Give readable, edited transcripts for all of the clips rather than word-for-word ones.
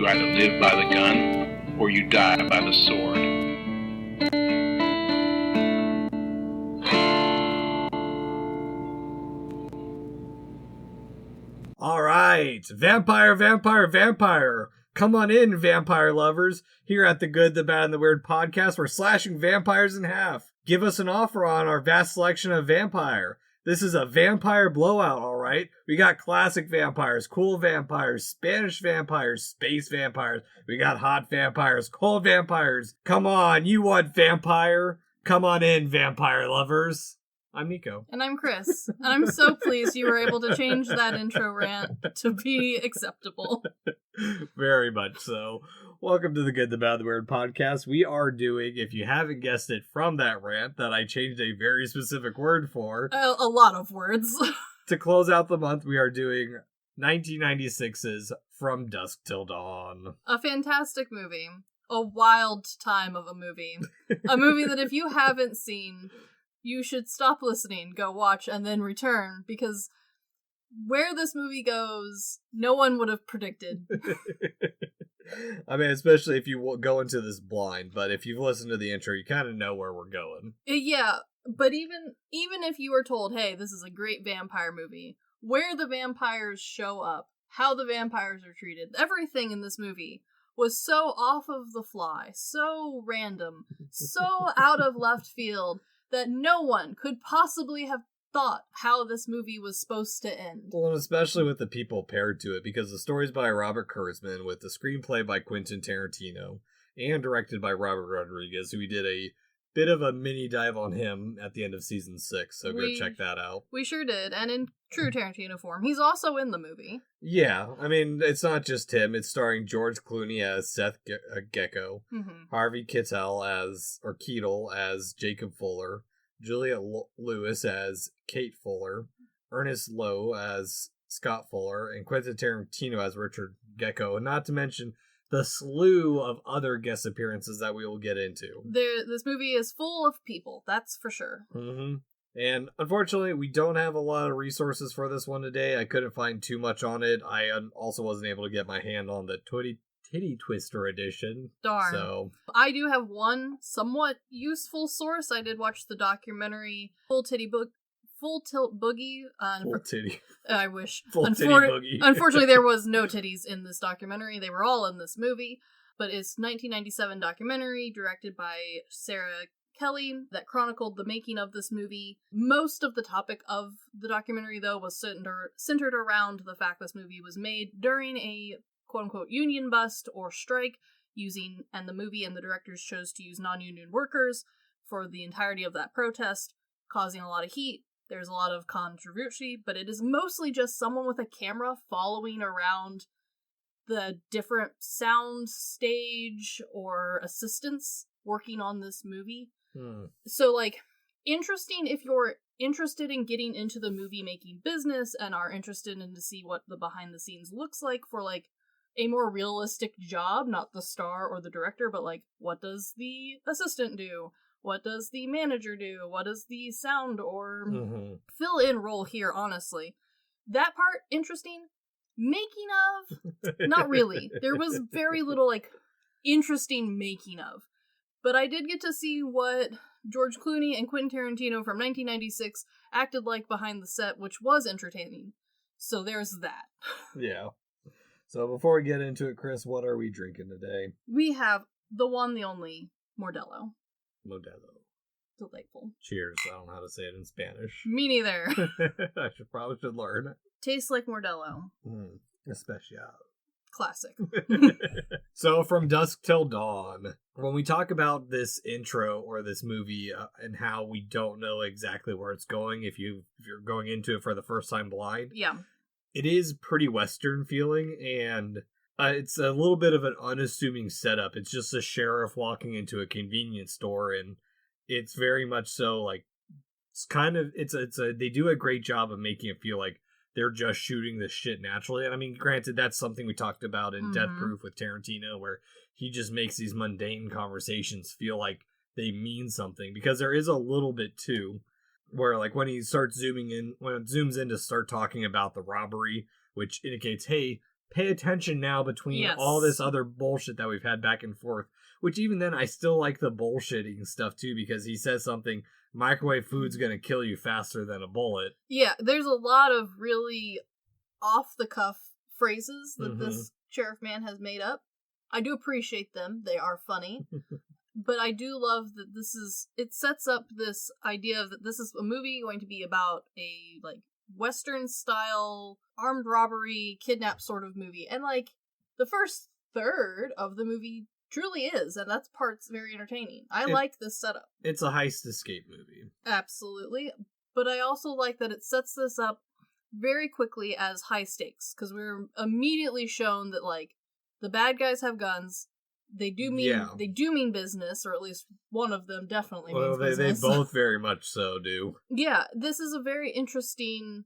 either live by the gun or you die by the sword. All right, vampire, vampire, vampire. Come on in, vampire lovers. Here at the Good, the Bad, and the Weird podcast, we're slashing vampires in half. Give us an offer on our vast selection of vampire. This is a vampire blowout, all right? We got classic vampires, cool vampires, Spanish vampires, space vampires. We got hot vampires, cold vampires. Come on, you want vampire? Come on in, vampire lovers. I'm Nicho. And I'm Chris. And I'm so pleased you were able to change that intro rant to be acceptable. Very much so. Welcome to the Good, the Bad, the Weird podcast. We are doing, if you haven't guessed it from that rant that I changed a very specific word for. A lot of words. To close out the month, we are doing 1996's From Dusk Till Dawn. A fantastic movie. A wild time of a movie. A movie that if you haven't seen, you should stop listening, go watch, and then return, because where this movie goes, no one would have predicted. I mean, especially if you go into this blind, but if you've listened to the intro, you kind of know where we're going. Yeah, but even if you were told, hey, this is a great vampire movie, where the vampires show up, how the vampires are treated, everything in this movie was so off of the fly, so random, so out of left field, that no one could possibly have thought how this movie was supposed to end. Well, and especially with the people paired to it, because the story's by Robert Kurtzman, with the screenplay by Quentin Tarantino, and directed by Robert Rodriguez, who we did a bit of a mini dive on him at the end of season 6, so go check that out. We sure did, and in true Tarantino form, he's also in the movie. Yeah, I mean, it's not just him, it's starring George Clooney as Seth Gecko, Harvey Keitel as Jacob Fuller, Juliette Lewis as Kate Fuller, Ernest Lowe as Scott Fuller, and Quentin Tarantino as Richard Gecko, and not to mention the slew of other guest appearances that we will get into. This movie is full of people, that's for sure. And unfortunately, we don't have a lot of resources for this one today. I couldn't find too much on it. I also wasn't able to get my hand on the Titty Twister edition. Darn. So I do have one somewhat useful source. I did watch the documentary Full Tilt Boogie. Full Titty. I wish. Full Titty Boogie. Unfortunately, there was no titties in this documentary. They were all in this movie. But it's 1997 documentary directed by Sarah Kelly that chronicled the making of this movie. Most of the topic of the documentary, though, was centered around the fact this movie was made during a quote-unquote union bust or strike, and the movie and the directors chose to use non-union workers for the entirety of that protest, causing a lot of heat. There's a lot of controversy, but it is mostly just someone with a camera following around the different sound stage or assistants working on this movie. So, interesting if you're interested in getting into the movie making business and are interested in to see what the behind the scenes looks like for, a more realistic job, not the star or the director, but, what does the assistant do? What does the manager do? What does the sound or fill-in role here, honestly? That part, interesting. Making of? Not really. There was very little, interesting making of. But I did get to see what George Clooney and Quentin Tarantino from 1996 acted like behind the set, which was entertaining. So there's that. Yeah. So before we get into it, Chris, what are we drinking today? We have the one, the only, Modelo. Delightful. Cheers. I don't know how to say it in Spanish. Me neither. I probably should learn. Tastes like Modelo. Especial. Classic. So, From Dusk Till Dawn. When we talk about this intro or this movie and how we don't know exactly where it's going if you're going into it for the first time blind. Yeah. It is pretty Western feeling, and it's a little bit of an unassuming setup. It's just a sheriff walking into a convenience store, and it's very much so they do a great job of making it feel like they're just shooting this shit naturally. And I mean, granted, that's something we talked about in Death Proof with Tarantino, where he just makes these mundane conversations feel like they mean something, because there is a little bit too, where when he starts when it zooms in to start talking about the robbery, which indicates, hey, pay attention now between all this other bullshit that we've had back and forth. Which even then, I still like the bullshitting stuff too, because he says something, microwave food's gonna kill you faster than a bullet. Yeah, there's a lot of really off-the-cuff phrases that this sheriff man has made up. I do appreciate them. They are funny. But I do love that it sets up this idea of that this is a movie going to be about a, like, Western-style armed robbery, kidnap sort of movie. And, like, the first third of the movie truly is, and that part's very entertaining. I like this setup. It's a heist escape movie. Absolutely. But I also like that it sets this up very quickly as high stakes, because we're immediately shown that, like, the bad guys have guns. They do mean business, or at least one of them definitely means business. They both very much so do. Yeah, this is a very interesting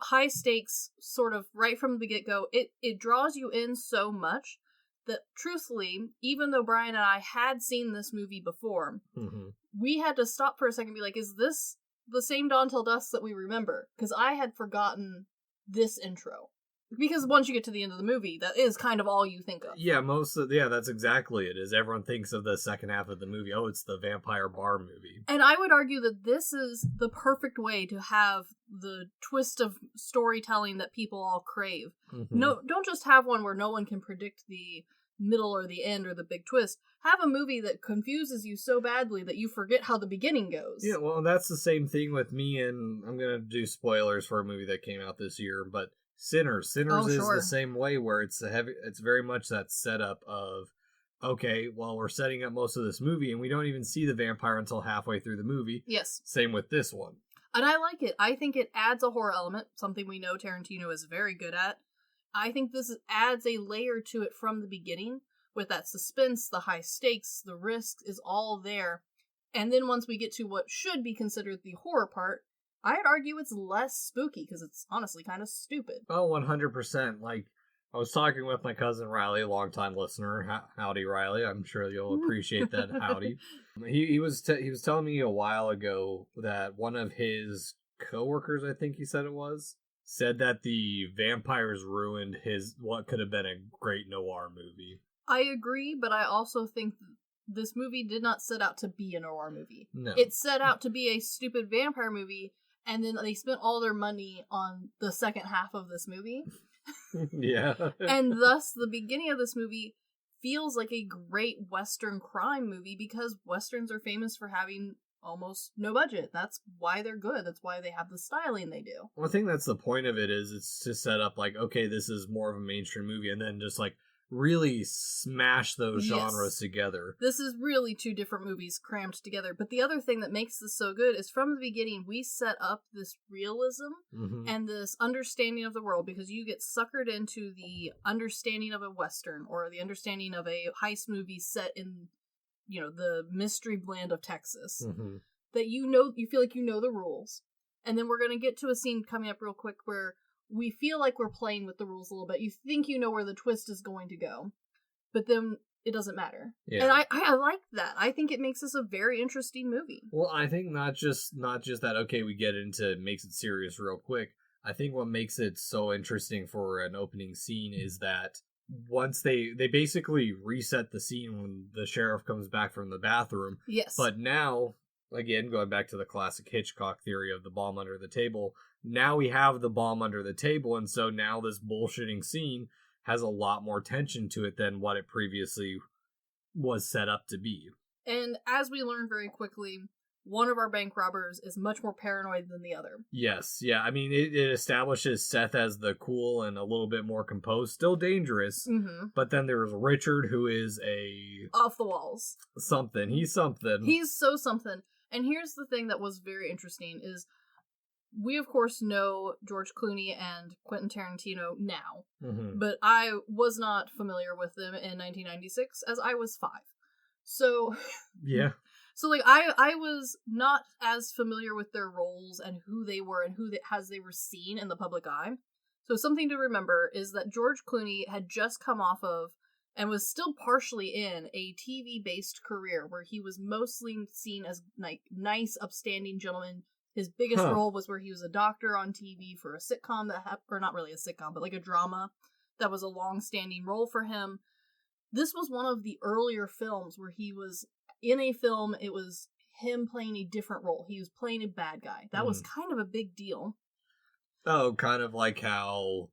high stakes sort of right from the get-go. It draws you in so much that, truthfully, even though Brian and I had seen this movie before, we had to stop for a second and be like, is this the same Dawn Till Dusk that we remember? Because I had forgotten this intro. Because once you get to the end of the movie, that is kind of all you think of. Yeah, that's exactly it. Is everyone thinks of the second half of the movie, oh, it's the vampire bar movie. And I would argue that this is the perfect way to have the twist of storytelling that people all crave. No, don't just have one where no one can predict the middle or the end or the big twist. Have a movie that confuses you so badly that you forget how the beginning goes. Yeah, well, that's the same thing with me, and I'm going to do spoilers for a movie that came out this year, but Sinners is the same way, where it's very much that setup of, okay, well, we're setting up most of this movie and we don't even see the vampire until halfway through the movie. Yes. Same with this one. And I like it. I think it adds a horror element, something we know Tarantino is very good at. I think this adds a layer to it from the beginning, with that suspense, the high stakes, the risk is all there. And then once we get to what should be considered the horror part, I'd argue it's less spooky, because it's honestly kind of stupid. Oh, 100%. Like, I was talking with my cousin Riley, a longtime listener. Howdy, Riley. I'm sure you'll appreciate that. Howdy. He was telling me a while ago that one of his coworkers, I think he said it was, said that the vampires ruined what could have been a great noir movie. I agree, but I also think this movie did not set out to be a noir movie. No. It set out to be a stupid vampire movie, and then they spent all their money on the second half of this movie. Yeah. And thus, the beginning of this movie feels like a great Western crime movie, because Westerns are famous for having almost no budget. That's why they're good. That's why they have the styling they do. Well, I think that's the point of it, is it's to set up, like, okay, this is more of a mainstream movie, and then just, like, really smash those genres together. This is really two different movies crammed together. But the other thing that makes this so good is from the beginning, we set up this realism and this understanding of the world, because you get suckered into the understanding of a Western, or the understanding of a heist movie set in, the mystery land of Texas. That you feel like you know the rules. And then we're going to get to a scene coming up real quick where we feel like we're playing with the rules a little bit. You think you know where the twist is going to go, but then it doesn't matter. Yeah. And I like that. I think it makes this a very interesting movie. Well, I think not just that, okay, we get into makes it serious real quick. I think what makes it so interesting for an opening scene is that once they basically reset the scene when the sheriff comes back from the bathroom. Yes. But now, again, going back to the classic Hitchcock theory of the bomb under the table, now we have the bomb under the table, and so now this bullshitting scene has a lot more tension to it than what it previously was set up to be. And as we learn very quickly, one of our bank robbers is much more paranoid than the other. Yes, yeah. I mean, it establishes Seth as the cool and a little bit more composed, still dangerous. But then there's Richard, who is off the walls. Something. He's something. He's so something. And here's the thing that was very interesting is, we, of course, know George Clooney and Quentin Tarantino now, but I was not familiar with them in 1996, as I was 5. So, yeah. So, like, I was not as familiar with their roles and who they were and as they were seen in the public eye. So something to remember is that George Clooney had just come off of, and was still partially in, a TV-based career where he was mostly seen as, like, nice, upstanding gentleman. His biggest role was where he was a doctor on TV for a sitcom or not really a sitcom, but like a drama That was a long-standing role for him. This was one of the earlier films where he was in a film, it was him playing a different role. He was playing a bad guy. That was kind of a big deal. Oh, kind of like how,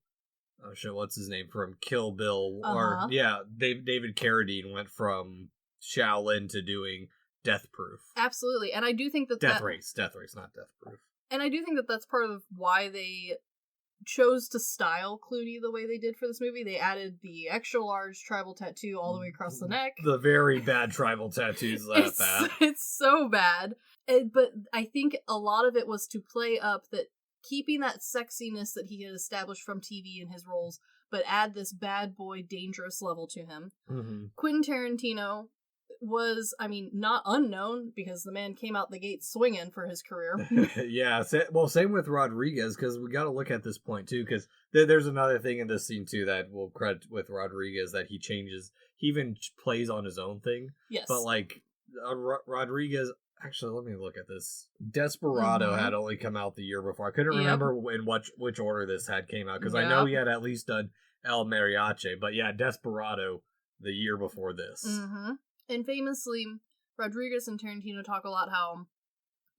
oh shit, what's his name from Kill Bill? Or, yeah, David Carradine went from Shaolin to doing Death Proof. Absolutely. And I do think that Death Race, not Death Proof. And I do think that that's part of why they chose to style Clooney the way they did for this movie. They added the extra large tribal tattoo all the way across the neck. The very bad tribal tattoos that bad. It's so bad. But I think a lot of it was to play up that keeping that sexiness that he had established from TV in his roles, but add this bad boy dangerous level to him. Mm-hmm. Quentin Tarantino was, I mean, not unknown, because the man came out the gate swinging for his career. Yeah, well, same with Rodriguez, because we got to look at this point, too, because there's another thing in this scene, too, that we'll credit with Rodriguez, that he changes, he even plays on his own thing. Yes. But, like, Rodriguez, actually, let me look at this. Desperado had only come out the year before. I couldn't remember in which order this came out, because I know he had at least done El Mariachi, but yeah, Desperado the year before this. Mm-hmm. And famously, Rodriguez and Tarantino talk a lot how,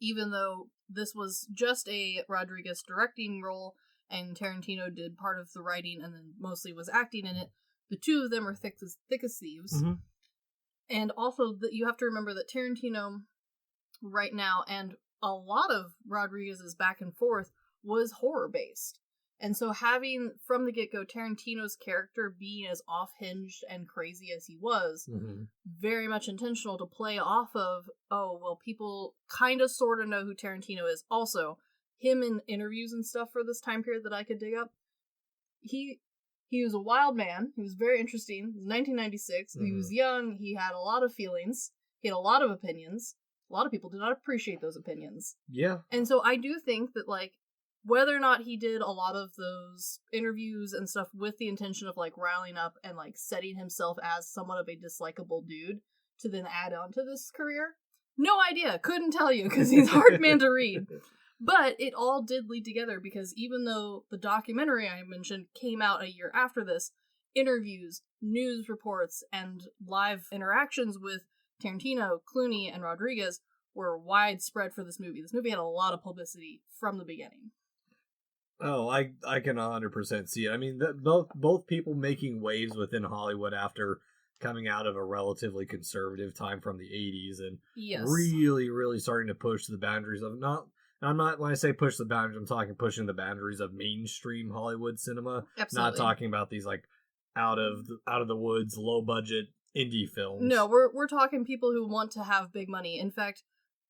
even though this was just a Rodriguez directing role, and Tarantino did part of the writing and then mostly was acting in it, the two of them are thick as thieves. Mm-hmm. And also, you have to remember that Tarantino, right now, and a lot of Rodriguez's back and forth, was horror-based. And so having, from the get-go, Tarantino's character being as off-hinged and crazy as he was, very much intentional to play off of, oh, well, people kind of sort of know who Tarantino is. Also, him in interviews and stuff for this time period that I could dig up, he was a wild man. He was very interesting. It was 1996. He was young. He had a lot of feelings. He had a lot of opinions. A lot of people did not appreciate those opinions. Yeah. And so I do think that, like, whether or not he did a lot of those interviews and stuff with the intention of, like, riling up and, like, setting himself as somewhat of a dislikable dude to then add on to this career, no idea. Couldn't tell you, because he's a hard man to read. But it all did lead together, because even though the documentary I mentioned came out a year after this, interviews, news reports, and live interactions with Tarantino, Clooney, and Rodriguez were widespread for this movie. This movie had a lot of publicity from the beginning. Oh, I can 100% see it. I mean, both people making waves within Hollywood after coming out of a relatively conservative time from the 80s and really, really starting to push the boundaries of when I say push the boundaries, I'm talking pushing the boundaries of mainstream Hollywood cinema. Absolutely. Not talking about these, like, out of the woods, low budget indie films. No, we're talking people who want to have big money. In fact,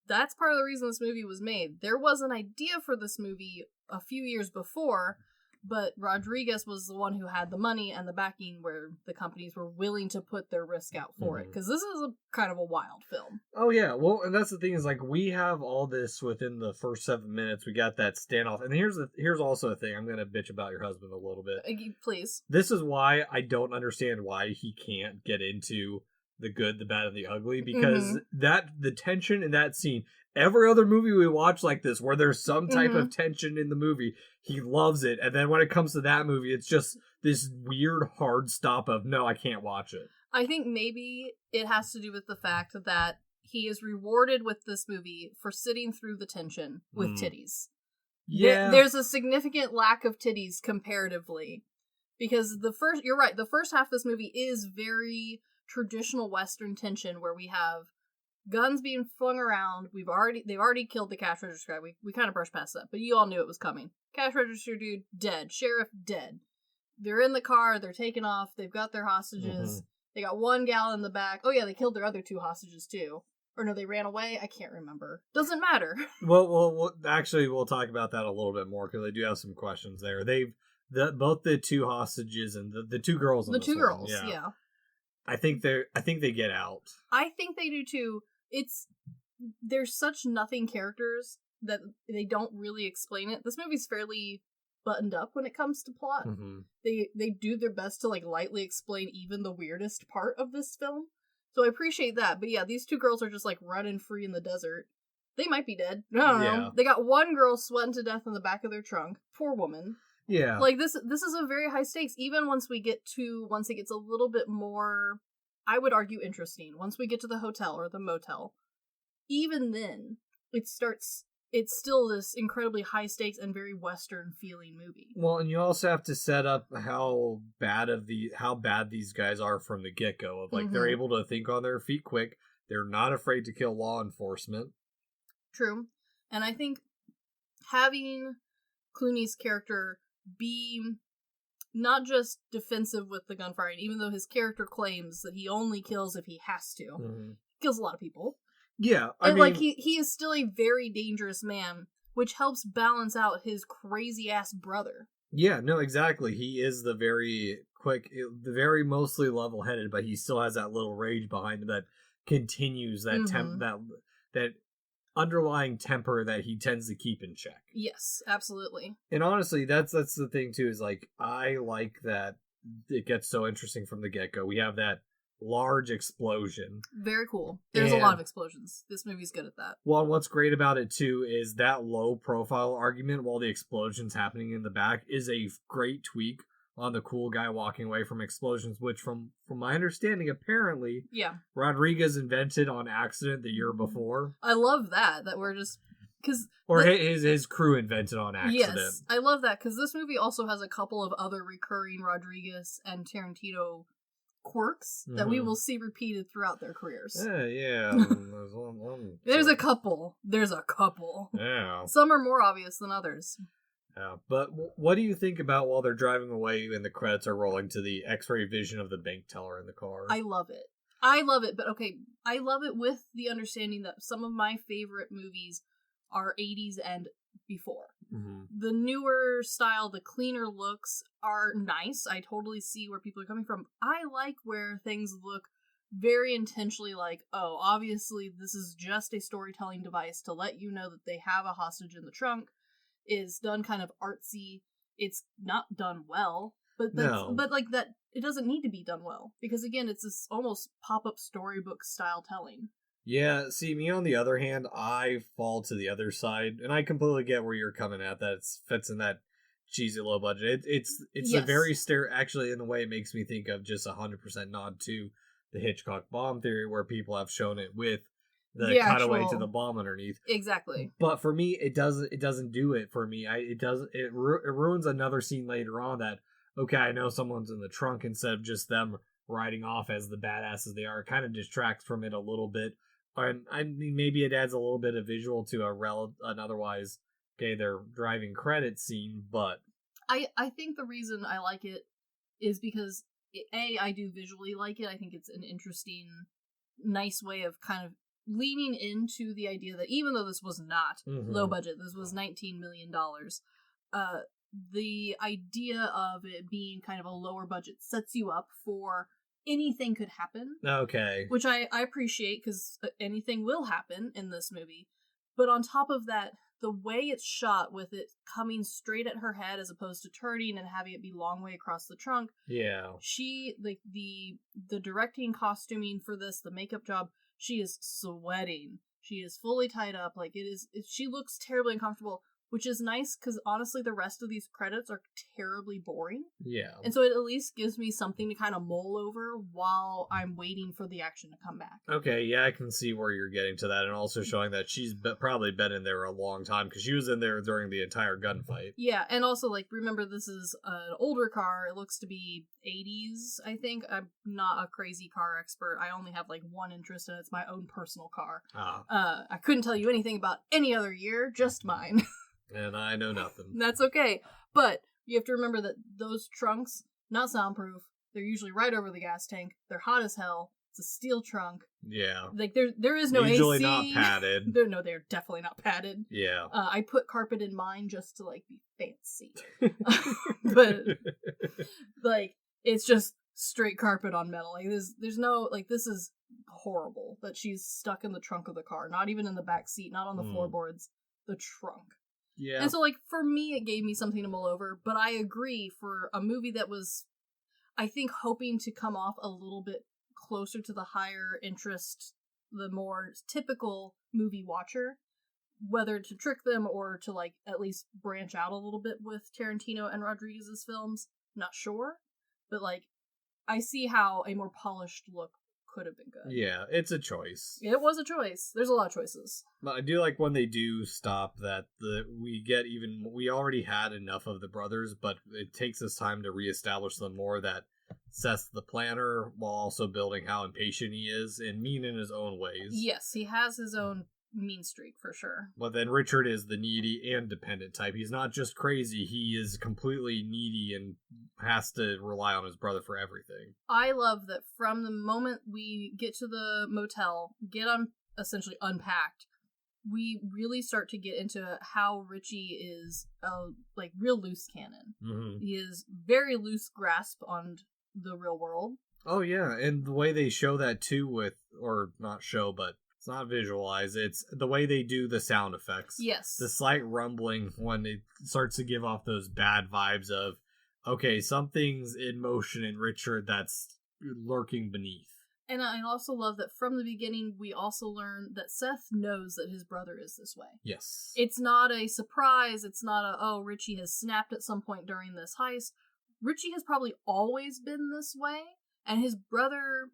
that's part of the reason this movie was made. There was an idea for this movie a few years before, but Rodriguez was the one who had the money and the backing where the companies were willing to put their risk out for it, because this is a kind of a wild film. Oh yeah, well, and that's the thing is, like, we have all this within the first 7 minutes. We got that standoff, and here's also a thing. I'm gonna bitch about your husband a little bit. Please. This is why I don't understand why he can't get into the good, the bad, and the ugly, because the tension in that scene, every other movie we watch like this where there's some type of tension in the movie, he loves it, and then when it comes to that movie, it's just this weird hard stop of, no, I can't watch it. I think maybe it has to do with the fact that he is rewarded with this movie for sitting through the tension with titties. Yeah. There's a significant lack of titties comparatively, because you're right, the first half of this movie is very traditional Western tension, where we have guns being flung around. They've already killed the cash register guy. We kind of brushed past that, but you all knew it was coming. Cash register dude dead. Sheriff dead. They're in the car. They're taking off. They've got their hostages. They got one gal in the back. Oh yeah, they killed their other two hostages too. Or no, they ran away. I can't remember. Doesn't matter. Well, actually, we'll talk about that a little bit more, because I do have some questions there. Both the two hostages and the two girls. The two girls, yeah. I think they get out. I think they do too. There's such nothing characters that they don't really explain it. This movie's fairly buttoned up when it comes to plot. They do their best to, like, lightly explain even the weirdest part of this film. So I appreciate that. But yeah, these two girls are just, like, running free in the desert. They might be dead. I don't know. They got one girl sweating to death in the back of their trunk. Poor woman. Yeah. Like, this is a very high stakes, even once it gets a little bit more, I would argue, interesting. Once we get to the hotel or the motel, even then, it's still this incredibly high stakes and very Western feeling movie. Well, and you also have to set up how bad these guys are from the get-go. Of like, they're able to think on their feet quick. They're not afraid to kill law enforcement. True. And I think having Clooney's character be not just defensive with the gunfiring, even though his character claims that he only kills if he has to. He kills a lot of people. Yeah, I mean, he is still a very dangerous man, which helps balance out his crazy ass brother. Yeah, no, exactly. He is the very quick, the very mostly level-headed, but he still has that little rage behind him that continues that that underlying temper that he tends to keep in check. Yes, absolutely. And honestly, that's the thing too. Is like, I like that it gets so interesting from the get-go. We have that large explosion. Very cool. There's a lot of explosions. This movie's good at that. Well, what's great about it too is that low profile argument while the explosion's happening in the back is a great tweak on the cool guy walking away from explosions, which from my understanding, apparently, Rodriguez invented on accident the year before. I love that we're just his crew invented on accident. Yes, I love that because this movie also has a couple of other recurring Rodriguez and Tarantino quirks that we will see repeated throughout their careers. Yeah. There's a couple. Yeah. Some are more obvious than others. Yeah, but what do you think about while they're driving away and the credits are rolling to the X-ray vision of the bank teller in the car? I love it, but okay, I love it with the understanding that some of my favorite movies are 80s and before. The newer style, the cleaner looks are nice. I totally see where people are coming from. I like where things look very intentionally like, oh, obviously this is just a storytelling device to let you know that they have a hostage in the trunk. Is done kind of artsy. It's not done well, but like that, it doesn't need to be done well because again, it's this almost pop-up storybook style telling. Yeah, see, me on the other hand, I fall to the other side, and I completely get where you're coming at. That it fits in that cheesy low budget. It's a very actually, in a way, it makes me think of just 100% nod to the Hitchcock bomb theory, where people have shown it with the cutaway to the bomb underneath. Exactly. But for me, it doesn't do it for me. It ruins another scene later on that, okay, I know someone's in the trunk instead of just them riding off as the badasses they are. It kind of distracts from it a little bit. And I mean, maybe it adds a little bit of visual to an otherwise, okay, they're driving credit scene, but I think the reason I like it is because I do visually like it. I think it's an interesting, nice way of kind of leaning into the idea that even though this was not low budget, this was $19 million, the idea of it being kind of a lower budget sets you up for anything could happen. Okay. Which I appreciate because anything will happen in this movie. But on top of that, the way it's shot with it coming straight at her head as opposed to turning and having it be long way across the trunk. Yeah. She, like, the directing, costuming for this, the makeup job, she is sweating. She is fully tied up. Like, she looks terribly uncomfortable, which is nice because honestly the rest of these credits are terribly boring. Yeah. And so it at least gives me something to kind of mull over while I'm waiting for the action to come back. Okay, yeah, I can see where you're getting to that, and also showing that she's probably been in there a long time because she was in there during the entire gunfight. Yeah, and also, like, remember this is an older car. It looks to be 80s, I think. I'm not a crazy car expert. I only have, like, one interest, and it's my own personal car. I couldn't tell you anything about any other year, just mine. And I know nothing. That's okay. But you have to remember that those trunks, not soundproof. They're usually right over the gas tank. They're hot as hell. It's a steel trunk. Yeah. Like, there is no usually AC. Not padded. They're definitely not padded. Yeah. I put carpet in mine just to, like, be fancy. But, like, it's just straight carpet on metal. Like, there's no, like, this is horrible that she's stuck in the trunk of the car. Not even in the back seat. Not on the floorboards. The trunk. Yeah. And so, like, for me, it gave me something to mull over, but I agree, for a movie that was, I think, hoping to come off a little bit closer to the higher interest, the more typical movie watcher, whether to trick them or to, like, at least branch out a little bit with Tarantino and Rodriguez's films. Not sure. But, like, I see how a more polished look could have been good. Yeah, it's a choice. It was a choice. There's a lot of choices. But I do like when they do stop that we already had enough of the brothers, but it takes us time to reestablish them more, that Seth's the planner while also building how impatient he is and mean in his own ways. Yes, he has his own mean streak for sure. But then Richard is the needy and dependent type. He's not just crazy, he is completely needy and has to rely on his brother for everything. I love that from the moment we get to the motel, essentially unpacked, we really start to get into how Richie is like real loose cannon. Mm-hmm. He is very loose grasp on the real world. Oh yeah, and the way they show that too but it's not visualized. It's the way they do the sound effects. Yes. The slight rumbling when it starts to give off those bad vibes of, okay, something's in motion in Richard that's lurking beneath. And I also love that from the beginning, we also learn that Seth knows that his brother is this way. Yes. It's not a surprise. It's not Richie has snapped at some point during this heist. Richie has probably always been this way, and his brother,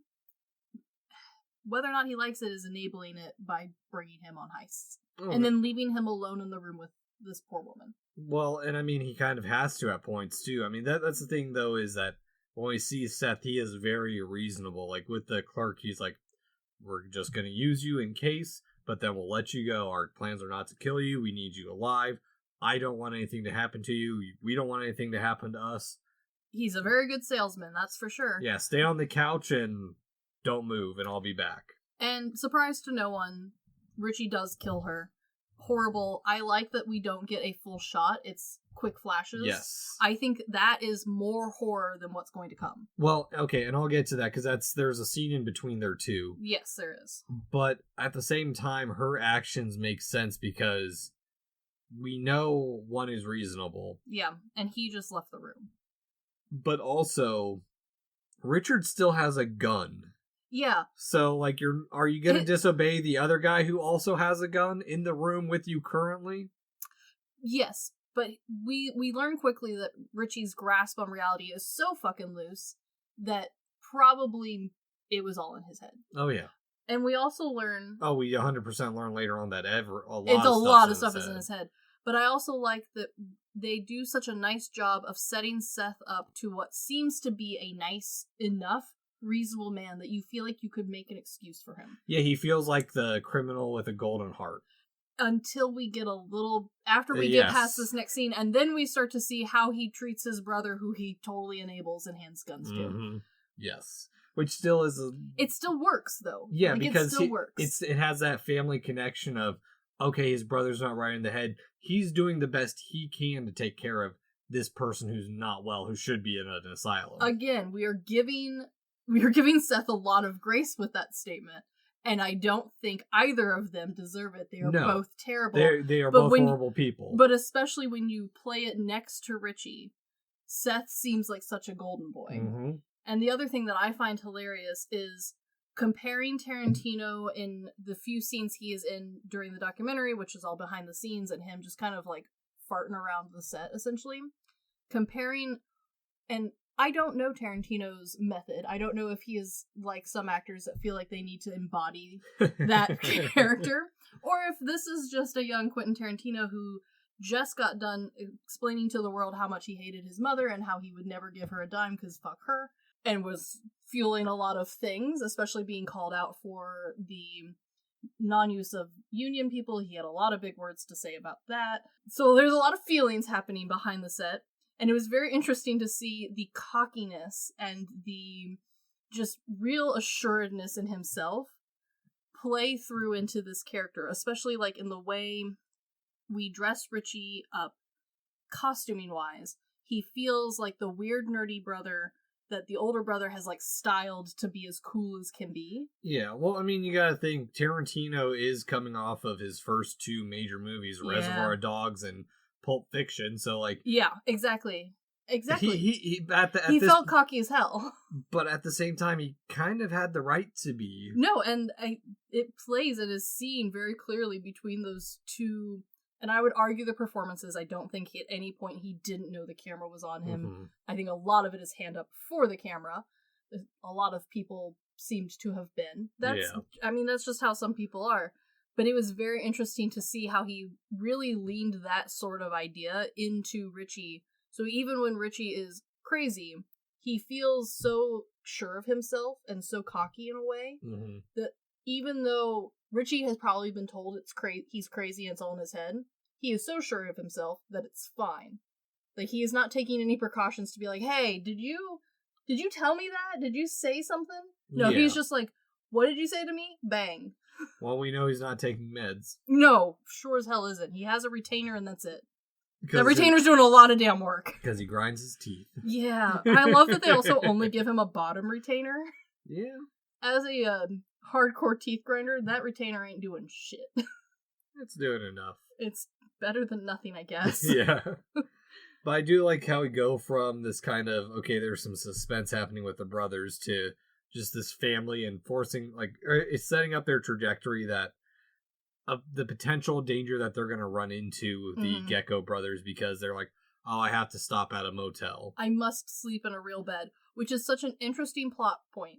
whether or not he likes it, is enabling it by bringing him on heists. Oh, and then leaving him alone in the room with this poor woman. Well, and I mean, he kind of has to at points, too. I mean, that's the thing, though, is that when we see Seth, he is very reasonable. Like, with the clerk, he's like, we're just going to use you in case, but then we'll let you go. Our plans are not to kill you. We need you alive. I don't want anything to happen to you. We don't want anything to happen to us. He's a very good salesman, that's for sure. Yeah, stay on the couch and don't move, and I'll be back. And surprise to no one, Richie does kill her. Horrible. I like that we don't get a full shot. It's quick flashes. Yes. I think that is more horror than what's going to come. Well, okay, and I'll get to that, because there's a scene in between there, too. Yes, there is. But at the same time, her actions make sense, because we know one is reasonable. Yeah, and he just left the room. But also, Richard still has a gun. Yeah. So, like, are you going to disobey the other guy who also has a gun in the room with you currently? Yes, but we learn quickly that Richie's grasp on reality is so fucking loose that probably it was all in his head. Oh, yeah. And we also learn... Oh, we 100% learn later on that a lot of stuff is in his head. But I also like that they do such a nice job of setting Seth up to what seems to be a nice enough, reasonable man that you feel like you could make an excuse for him. Yeah, he feels like the criminal with a golden heart. Until we get after we get past this next scene, and then we start to see how he treats his brother, who he totally enables and hands guns to. Mm-hmm. Yes. Which still is it still works, though. Yeah, like, because it still works. It has that family connection of, okay, his brother's not right in the head. He's doing the best he can to take care of this person who's not well, who should be in an asylum. Again, we are giving Seth a lot of grace with that statement, and I don't think either of them deserve it. They are both terrible. They are both horrible people. But especially when you play it next to Richie, Seth seems like such a golden boy. Mm-hmm. And the other thing that I find hilarious is comparing Tarantino in the few scenes he is in during the documentary, which is all behind the scenes and him just kind of like farting around the set, essentially. And I don't know Tarantino's method. I don't know if he is like some actors that feel like they need to embody that character, or if this is just a young Quentin Tarantino who just got done explaining to the world how much he hated his mother and how he would never give her a dime because fuck her, and was fueling a lot of things, especially being called out for the non-use of union people. He had a lot of big words to say about that. So there's a lot of feelings happening behind the set. And it was very interesting to see the cockiness and the just real assuredness in himself play through into this character, especially like in the way we dress Richie up costuming-wise. He feels like the weird nerdy brother that the older brother has like styled to be as cool as can be. Yeah, well, I mean, you gotta think, Tarantino is coming off of his first two major movies, Reservoir Dogs and Pulp Fiction, so like... Yeah, exactly. Exactly. He felt cocky as hell. But at the same time, he kind of had the right to be. No, and it plays and is seen very clearly between those two. And I would argue the performances. I don't think at any point he didn't know the camera was on him. Mm-hmm. I think a lot of it is hand up for the camera. A lot of people seemed to have been. I mean, that's just how some people are. But it was very interesting to see how he really leaned that sort of idea into Richie. So even when Richie is crazy, he feels so sure of himself and so cocky in a way that even though Richie has probably been told he's crazy and it's all in his head, he is so sure of himself that it's fine. Like, he is not taking any precautions to be like, hey, did you tell me that? Did you say something? No, he's just like, what did you say to me? Bang. Well, we know he's not taking meds. No, sure as hell isn't. He has a retainer and that's it. That retainer's doing a lot of damn work. Because he grinds his teeth. Yeah. I love that they also only give him a bottom retainer. Yeah. As a hardcore teeth grinder, that retainer ain't doing shit. It's doing enough. It's better than nothing, I guess. Yeah. But I do like how we go from this kind of, okay, there's some suspense happening with the brothers to just this family and forcing, like, it's setting up their trajectory that of the potential danger that they're going to run into the Gecko brothers because they're like, oh, I have to stop at a motel. I must sleep in a real bed, which is such an interesting plot point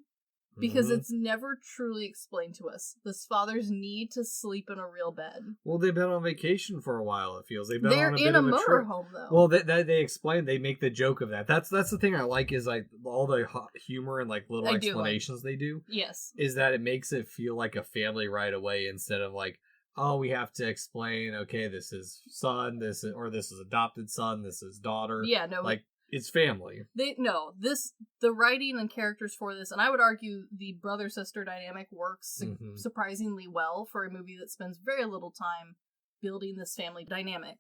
because it's never truly explained to us. This father's need to sleep in a real bed. Well, they've been on vacation for a while, it feels. They're on a bit of a trip. Motorhome, though. Well, they explain, they make the joke of that. That's the thing I like is like all the humor and like little explanations they do. Yes. Is that it makes it feel like a family right away instead of like, oh, we have to explain, okay, this is son, this is adopted son, this is daughter. Yeah, no. Like, it's family. The writing and characters for this, and I would argue the brother-sister dynamic works surprisingly well for a movie that spends very little time building this family dynamic.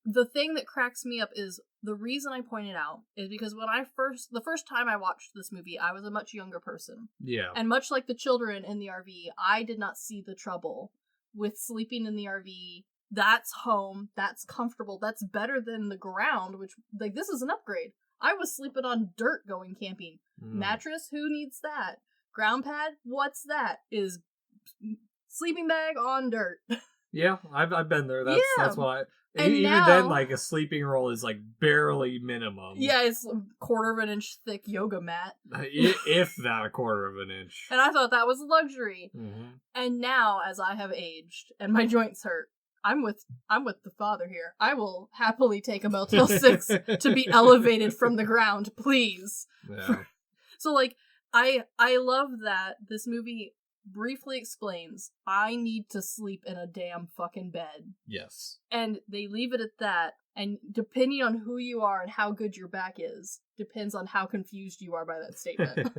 The thing that cracks me up is, the reason I point it out is because when the first time I watched this movie, I was a much younger person. Yeah. And much like the children in the RV, I did not see the trouble with sleeping in the RV. That's home, that's comfortable, that's better than the ground, which, like, this is an upgrade. I was sleeping on dirt going camping. Mattress, who needs that? Ground pad, what's that? Is sleeping bag on dirt. Yeah, I've been there. That's why. And even now, then, like, a sleeping roll is like barely minimum. Yeah, it's a 1/4 of an inch thick yoga mat. If that, 1/4 of an inch. And I thought that was luxury. And now, as I have aged and my joints hurt, I'm with the father here. I will happily take a Motel 6 to be elevated from the ground, please. Yeah. So, like, I love that this movie briefly explains, I need to sleep in a damn fucking bed. Yes. And they leave it at that, and depending on who you are and how good your back is, depends on how confused you are by that statement.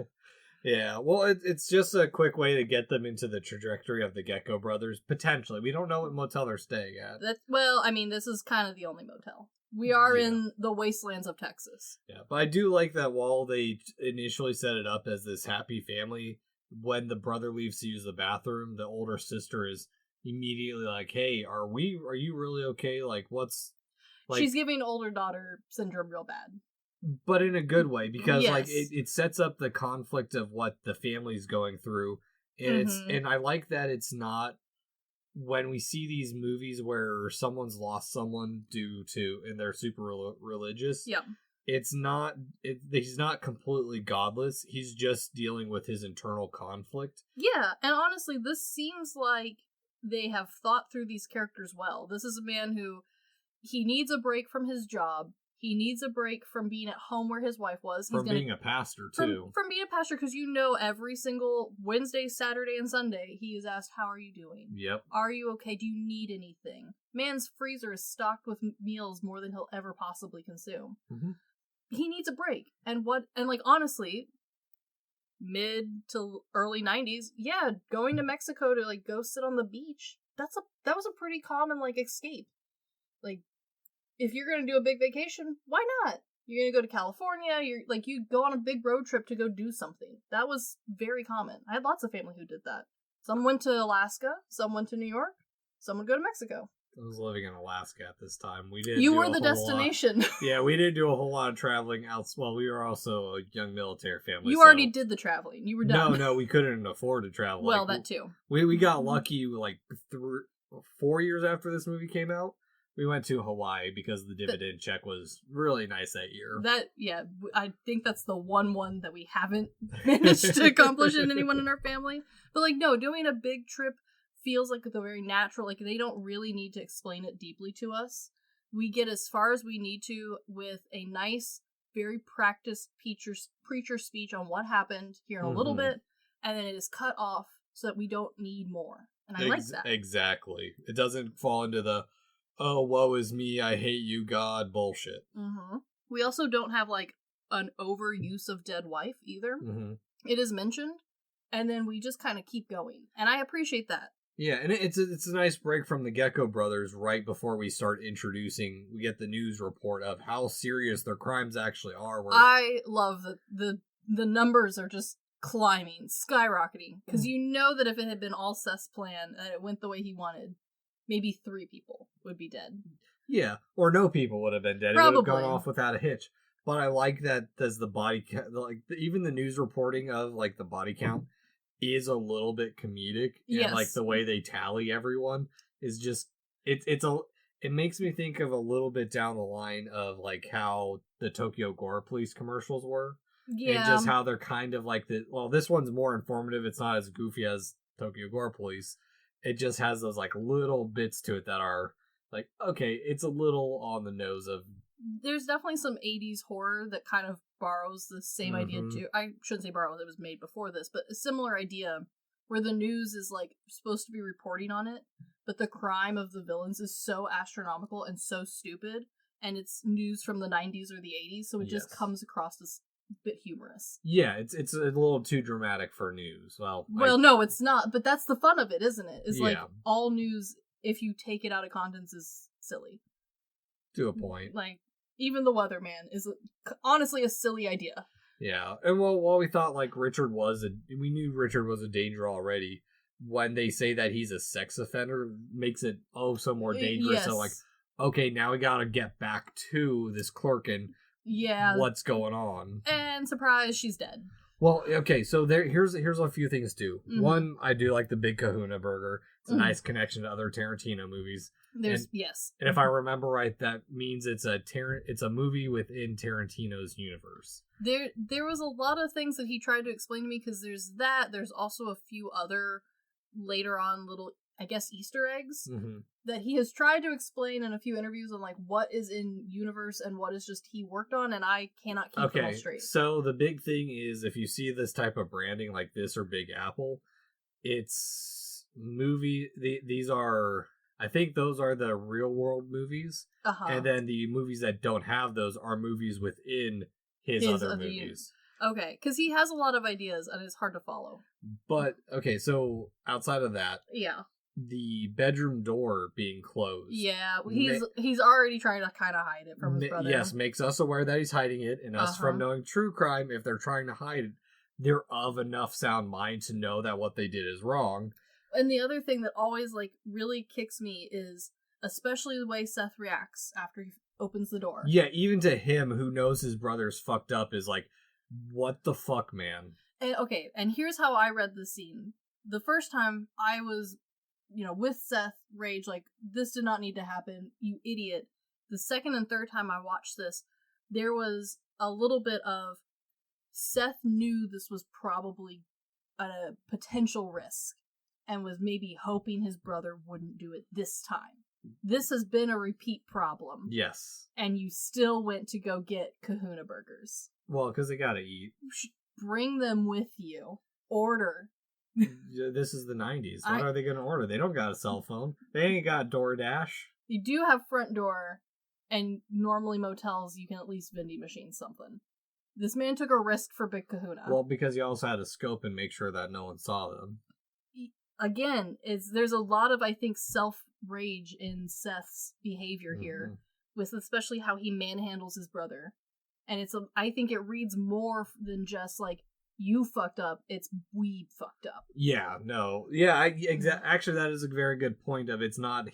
Yeah, well, it's just a quick way to get them into the trajectory of the Gecko brothers, potentially. We don't know what motel they're staying at. Well, I mean, this is kind of the only motel. We are in the wastelands of Texas. Yeah, but I do like that while they initially set it up as this happy family, when the brother leaves to use the bathroom, the older sister is immediately like, hey, are you really okay? Like, what's... Like, she's giving older daughter syndrome real bad. But in a good way, because like it sets up the conflict of what the family's going through. And and I like that it's not when we see these movies where someone's lost someone and they're super religious. Yeah. He's not completely godless. He's just dealing with his internal conflict. Yeah, and honestly, this seems like they have thought through these characters well. This is a man who, he needs a break from his job. He needs a break from being at home where his wife was. From being a pastor, too. From being a pastor, because every single Wednesday, Saturday, and Sunday, he is asked, how are you doing? Yep. Are you okay? Do you need anything? Man's freezer is stocked with meals more than he'll ever possibly consume. He needs a break. And honestly, mid to early 90s, yeah, going to Mexico to, like, go sit on the beach, that was a pretty common, like, escape. Like, if you're going to do a big vacation, why not? You're going to go to California, you go on a big road trip to go do something. That was very common. I had lots of family who did that. Some went to Alaska, some went to New York, some would go to Mexico. was living in Alaska at this time. We didn't. You were the destination. Yeah, we didn't do a whole lot of traveling out. Well, we were also a young military family. You already did the traveling. You were done. No, we couldn't afford to travel. Well, that too. We got lucky 4 years after this movie came out. We went to Hawaii because the dividend check was really nice that year. I think that's the one that we haven't managed to accomplish in anyone in our family. But no, doing a big trip feels like the very natural. They don't really need to explain it deeply to us. We get as far as we need to with a nice, very practiced preacher speech on what happened here in a little bit, and then it is cut off so that we don't need more. And I like that. Exactly. It doesn't fall into the, oh, woe is me, I hate you, God bullshit. Mm-hmm. We also don't have an overuse of dead wife either. Mm-hmm. It is mentioned, and then we just kind of keep going. And I appreciate that. Yeah, and it's a nice break from the Gecko brothers right before we start introducing. We get the news report of how serious their crimes actually are. I love the numbers are just climbing, skyrocketing, because you know that if it had been all Seth's plan and it went the way he wanted, maybe 3 people would be dead. Yeah, or no people would have been dead. Probably. It would have gone off without a hitch. But I like that as the body count, even the news reporting of the body count is a little bit comedic. Yes. And the way they tally everyone is just it makes me think of a little bit down the line of how the Tokyo Gore Police commercials were. Yeah. And just how they're kind of this one's more informative. It's not as goofy as Tokyo Gore Police. It just has those little bits to it that are okay, it's a little on the nose of. There's definitely some 80s horror that kind of borrows the same idea too. I shouldn't say borrows, it was made before this, but a similar idea where the news is supposed to be reporting on it, but the crime of the villains is so astronomical and so stupid, and it's news from the 90s or the 80s, so it just comes across as a bit humorous. Yeah, it's a little too dramatic for news. Well, no, it's not, but that's the fun of it, isn't it? It's all news, if you take it out of context, is silly. To a point. Even the weatherman is honestly a silly idea. Yeah, and while we thought we knew Richard was a danger already, when they say that he's a sex offender, makes it so more dangerous. Yes. So okay, now we gotta get back to this clerk and what's going on. And surprise, she's dead. Well, okay, so here's a few things too. Mm-hmm. One, I do like the Big Kahuna Burger. It's a nice connection to other Tarantino movies. Yes. And if I remember right, that means it's a movie within Tarantino's universe. There was a lot of things that he tried to explain to me, because there's also a few other later on little, I guess, Easter eggs that he has tried to explain in a few interviews on what is in universe and what is just he worked on, and I cannot keep them all straight. So the big thing is, if you see this type of branding like this or Big Apple, it's these are, I think those are the real world movies, and then the movies that don't have those are movies within his other movies. Okay, because he has a lot of ideas and it's hard to follow. But okay, so outside of that, the bedroom door being closed, he's already trying to kind of hide it from his brother. Yes, makes us aware that he's hiding it, and us from knowing true crime, if they're trying to hide it, they're of enough sound mind to know that what they did is wrong. And the other thing that always really kicks me is especially the way Seth reacts after he opens the door. Yeah, even to him who knows his brother's fucked up is what the fuck, man? And here's how I read the scene. The first time I was, with Seth, rage, this did not need to happen, you idiot. The second and third time I watched this, there was a little bit of Seth knew this was probably a potential risk, and was maybe hoping his brother wouldn't do it this time. This has been a repeat problem. Yes. And you still went to go get Kahuna burgers. Well, because they gotta eat. You should bring them with you. Order. This is the 90s. What are they gonna order? They don't got a cell phone. They ain't got DoorDash. You do have front door, and normally motels you can at least vending machine something. This man took a risk for Big Kahuna. Well, because he also had to scope and make sure that no one saw them. Again, there's a lot of, I think, self-rage in Seth's behavior here, with especially how he manhandles his brother. And I think it reads more than just you fucked up, it's we fucked up. Yeah, no. Yeah, actually that is a very good point of it's not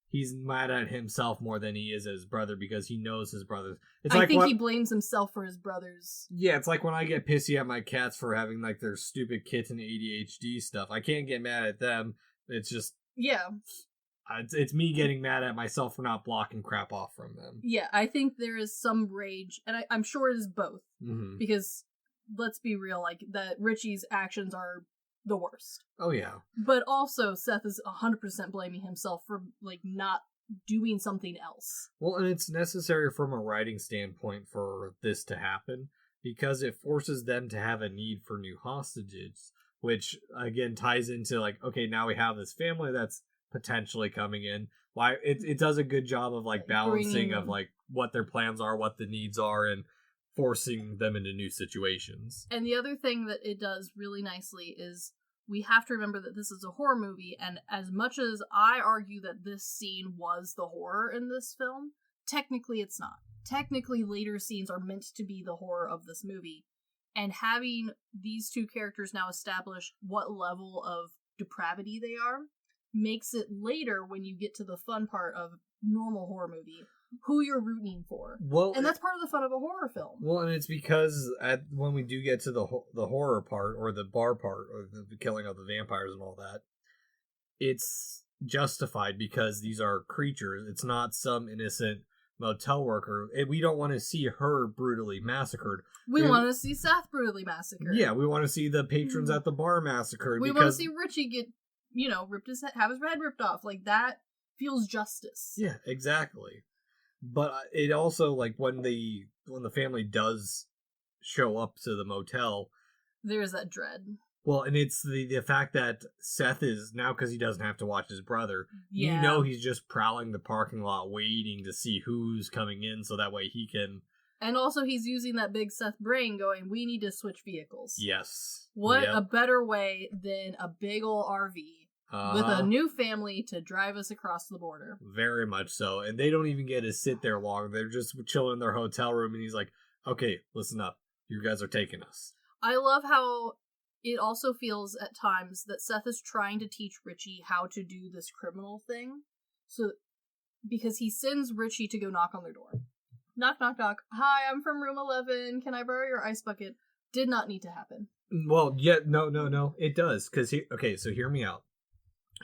he's mad at himself more than he is at his brother because he knows his brother. I think he blames himself for his brothers. Yeah, it's like when I get pissy at my cats for having like their stupid kitten ADHD stuff. I can't get mad at them. It's just it's me getting mad at myself for not blocking crap off from them. Yeah, I think there is some rage, and I'm sure it is both. Mm-hmm. Because let's be real, like that Richie's actions are the worst. Oh yeah. But also Seth is 100% blaming himself for like not doing something else. Well, and it's necessary from a writing standpoint for this to happen because it forces them to have a need for new hostages, which again ties into like, okay, now we have this family that's potentially coming in. Why it does a good job of like balancing of like what their plans are, what the needs are, and forcing them into new situations. And the other thing that it does really nicely is we have to remember that this is a horror movie, and as much as I argue that this scene was the horror in this film, technically it's not. Technically, later scenes are meant to be the horror of this movie, and having these two characters now establish what level of depravity they are makes it later, when you get to the fun part of normal horror movie, who you're rooting for. Well, and that's part of the fun of a horror film. Well, and it's because when we do get to the horror part, or the bar part, or the killing of the vampires and all that, it's justified because these are creatures. It's not some innocent motel worker. We don't want to see her brutally massacred. We want to see Seth brutally massacred. Yeah, we want to see the patrons at the bar massacred. We want to see Richie get, have his head ripped off. Like, that feels justice. Yeah, exactly. But it also, like, when the family does show up to the motel, there's that dread. Well, and it's the fact that Seth is, now because he doesn't have to watch his brother, he's just prowling the parking lot waiting to see who's coming in so that way he can... And also he's using that big Seth brain going, we need to switch vehicles. Yes. What a better way than a big ol' RV with a new family to drive us across the border. Very much so. And they don't even get to sit there long. They're just chilling in their hotel room, and he's like, okay, listen up. You guys are taking us. I love how it also feels at times that Seth is trying to teach Richie how to do this criminal thing. So, because he sends Richie to go knock on their door. Knock, knock, knock. Hi, I'm from room 11. Can I borrow your ice bucket? Did not need to happen. Well, yeah, no. It does. So hear me out.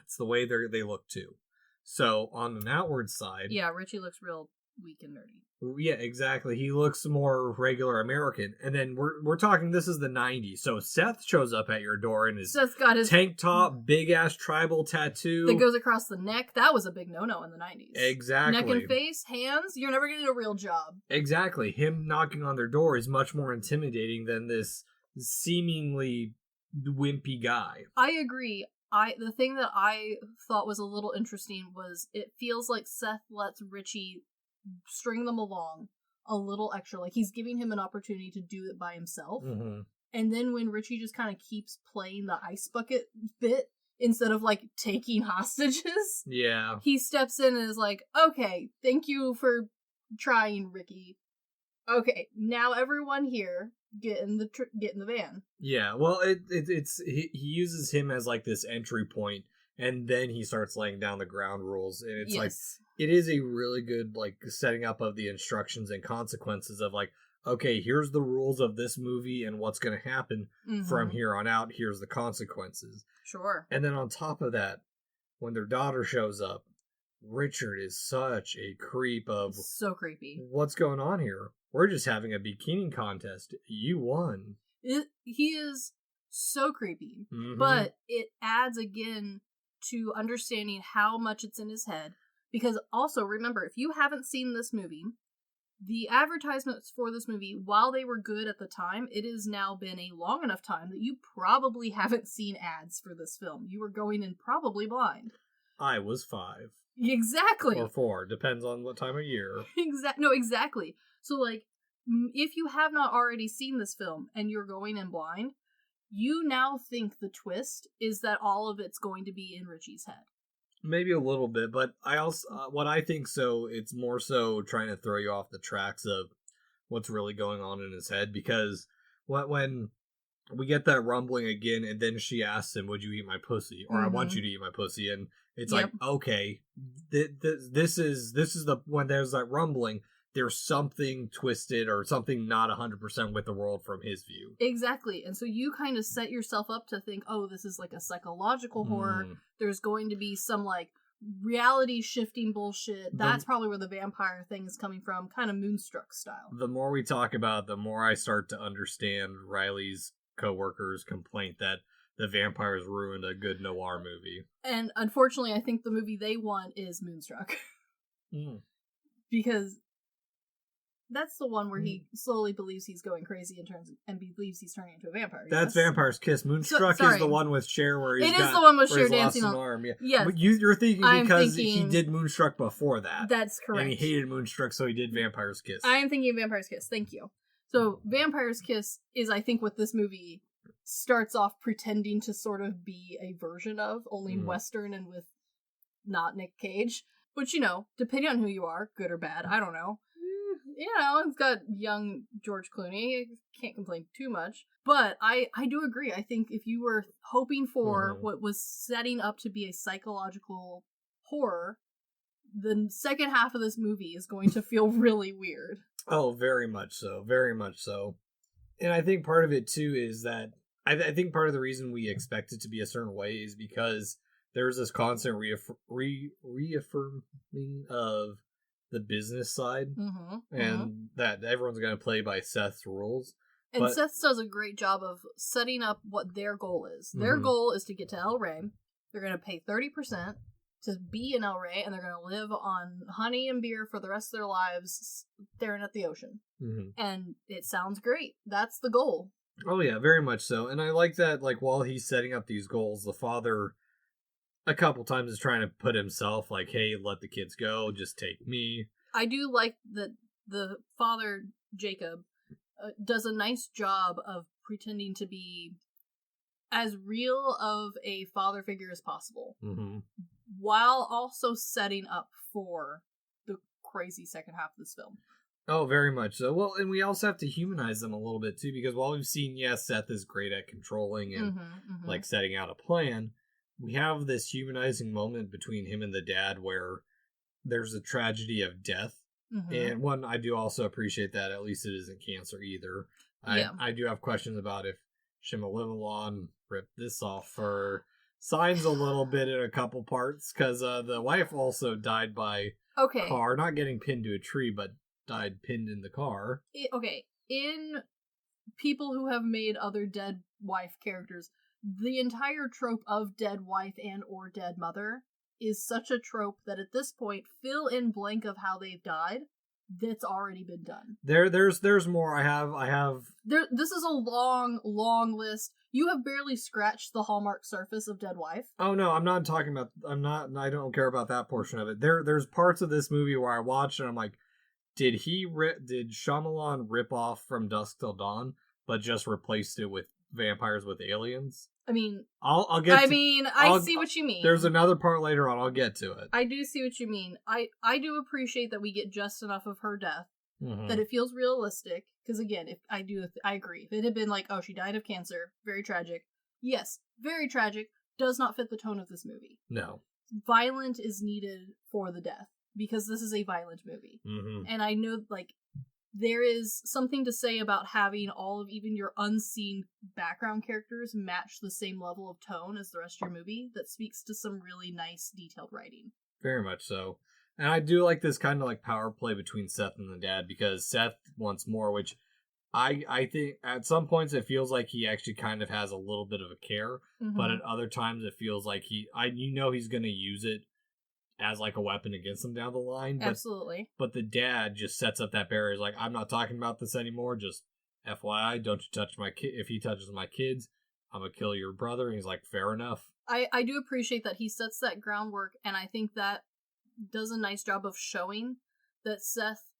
It's the way they look, too. So, on an outward side... Yeah, Richie looks real weak and nerdy. Yeah, exactly. He looks more regular American. And then we're talking, this is the 90s. So, Seth shows up at your door in his Seth's got his tank top, big-ass tribal tattoo. that goes across the neck. That was a big no-no in the 90s. Exactly. Neck and face, hands, you're never going to do a real job. Exactly. Him knocking on their door is much more intimidating than this seemingly wimpy guy. I agree. The thing that I thought was a little interesting was it feels like Seth lets Richie string them along a little extra. Like he's giving him an opportunity to do it by himself. Mm-hmm. And then when Richie just kind of keeps playing the ice bucket bit instead of like taking hostages, yeah, he steps in and is like, okay, thank you for trying, Ricky. Okay, now everyone here get in the van. Yeah, well, he uses him as like this entry point, and then he starts laying down the ground rules, and it's like it is a really good like setting up of the instructions and consequences of like, okay, here's the rules of this movie and what's going to happen from here on out. Here's the consequences. Sure. And then on top of that, when their daughter shows up, Richard is such a creep of... So creepy. What's going on here? We're just having a bikini contest. You won. He is so creepy. Mm-hmm. But it adds again to understanding how much it's in his head. Because also, remember, if you haven't seen this movie, the advertisements for this movie, while they were good at the time, it has now been a long enough time that you probably haven't seen ads for this film. You were going in probably blind. I was 5. Exactly. Or 4, depends on what time of year. Exactly. So, like, if you have not already seen this film and you're going in blind, you now think the twist is that all of it's going to be in Richie's head. Maybe a little bit, but I also, what I think so, it's more so trying to throw you off the tracks of what's really going on in his head, because when we get that rumbling again, and then she asks him, "Would you eat my pussy?" Or "I want you to eat my pussy." And it's like, okay, this is the when there's that rumbling. There's something twisted or something not 100% with the world from his view. Exactly. And so you kind of set yourself up to think, oh, this is like a psychological horror. There's going to be some like reality shifting bullshit. That's probably where the vampire thing is coming from, kind of Moonstruck style. The more we talk about it, the more I start to understand Riley's co-worker's complaint that the vampires ruined a good noir movie. And unfortunately, I think the movie they want is Moonstruck. Because that's the one where he slowly believes he's going crazy and believes he's turning into a vampire. That's Vampire's Kiss. Moonstruck is the one with Cher where he's the one with Cher dancing on an arm. Yeah. Yes. But you're thinking because he did Moonstruck before that. That's correct. And he hated Moonstruck, so he did Vampire's Kiss. I am thinking of Vampire's Kiss. Thank you. So Vampire's Kiss is, I think, what this movie starts off pretending to sort of be a version of, only Western and with not Nick Cage. Which, depending on who you are, good or bad, I don't know. It's got young George Clooney. I can't complain too much. But I do agree. I think if you were hoping for what was setting up to be a psychological horror, the second half of this movie is going to feel really weird. Oh, very much so. Very much so. And I think part of it, too, is that I think part of the reason we expect it to be a certain way is because there's this constant reaffirming of the business side, and that everyone's going to play by Seth's rules. And Seth does a great job of setting up what their goal is. Their goal is to get to El Rey. They're going to pay 30% to be in El Rey, and they're going to live on honey and beer for the rest of their lives, staring at the ocean. And it sounds great. That's the goal. Oh yeah, very much so. And I like that, like, while he's setting up these goals, the father a couple times is trying to put himself like, hey, let the kids go, just take me. I do like that the father, Jacob, does a nice job of pretending to be as real of a father figure as possible, while also setting up for the crazy second half of this film. Oh, very much so. Well, and we also have to humanize them a little bit, too, because while we've seen, yes, Seth is great at controlling and like setting out a plan, we have this humanizing moment between him and the dad where there's a tragedy of death. And one, I do also appreciate that at least it isn't cancer either. I do have questions about if Shyamalan ripped this off for signs a little bit in a couple parts, because the wife also died by car, not getting pinned to a tree, but died pinned in the car. In people who have made other dead wife characters, the entire trope of dead wife and or dead mother is such a trope that at this point, fill in blank of how they've died. That's already been done. There's more. I have. This is a long list. You have barely scratched the Hallmark surface of dead wife. Oh no, I'm not talking about. I don't care about that portion of it. There's parts of this movie where I watched and I'm like, did Shyamalan rip off From Dusk Till Dawn, but just replaced it with vampires with aliens? I mean, I'll get. I see what you mean. There's another part later on. I'll get to it. I do see what you mean. I do appreciate that we get just enough of her death that it feels realistic. Because again, I agree. If it had been like, oh, she died of cancer, very tragic. Yes, very tragic. Does not fit the tone of this movie. No. Violent is needed for the death because this is a violent movie, and I know there is something to say about having all of even your unseen background characters match the same level of tone as the rest of your movie. That speaks to some really nice, detailed writing. Very much so. And I do like this kind of like power play between Seth and the dad, because Seth wants more, which I think at some points it feels like he actually kind of has a little bit of a care, but at other times it feels like he's going to use it as like a weapon against them down the line. Absolutely. But the dad just sets up that barrier. He's like, I'm not talking about this anymore. Just FYI, don't you touch my kid. If he touches my kids, I'm going to kill your brother. And he's like, fair enough. I do appreciate that he sets that groundwork. And I think that does a nice job of showing that Seth,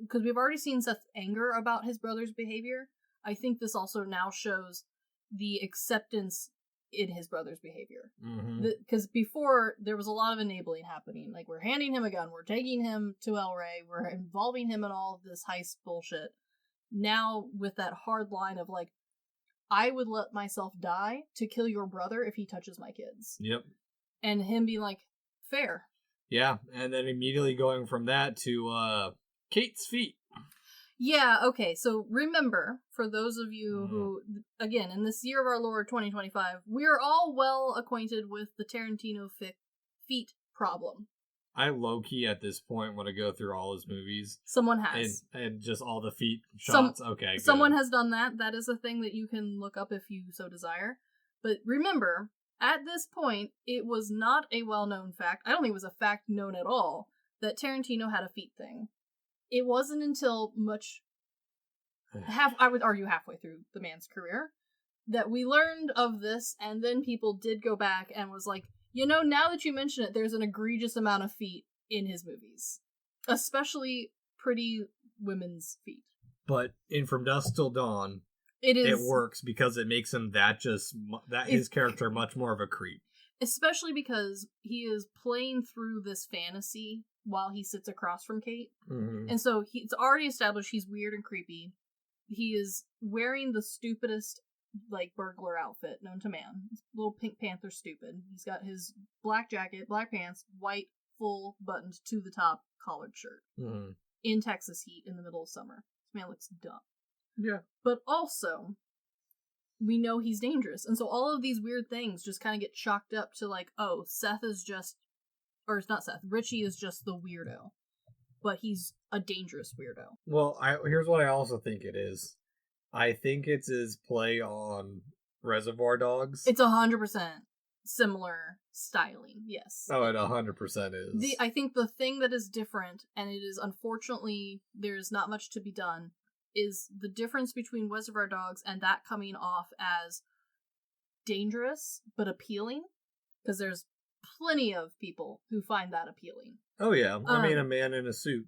because we've already seen Seth's anger about his brother's behavior. I think this also now shows the acceptance in his brother's behavior, because before there was a lot of enabling happening. Like, we're handing him a gun, we're taking him to El Rey, we're involving him in all of this heist bullshit. Now with that hard line of like, I would let myself die to kill your brother if he touches my kids. Yep. And him being like, fair. Yeah, and then immediately going from that to Kate's feet. Yeah, okay, so remember, for those of you who, again, in this year of our Lord 2025, we are all well acquainted with the Tarantino feet problem. I low-key at this point want to go through all his movies. Someone has. And just all the feet shots. Okay, good. Someone has done that. That is a thing that you can look up if you so desire. But remember, at this point, it was not a well-known fact. I don't think it was a fact known at all that Tarantino had a feet thing. It wasn't until I would argue halfway through the man's career, that we learned of this, and then people did go back and was like, now that you mention it, there's an egregious amount of feet in his movies. Especially pretty women's feet. But in From Dusk Till Dawn, it works because it makes him his character much more of a creep. Especially because he is playing through this fantasy while he sits across from Kate. Mm-hmm. And so it's already established he's weird and creepy. He is wearing the stupidest, burglar outfit known to man. Little Pink Panther stupid. He's got his black jacket, black pants, white, full, buttoned to the top collared shirt. Mm-hmm. In Texas heat in the middle of summer. This man looks dumb. Yeah. But also, we know he's dangerous. And so all of these weird things just kind of get chalked up to Richie is just the weirdo. But he's a dangerous weirdo. Well, here's what I also think it is. I think it's his play on Reservoir Dogs. It's 100% similar styling, yes. Oh, it 100% is. I think the thing that is different, and it is unfortunately, there's not much to be done, is the difference between Reservoir Dogs and that coming off as dangerous but appealing. Because there's plenty of people who find that appealing. Oh, yeah. I mean, a man in a suit.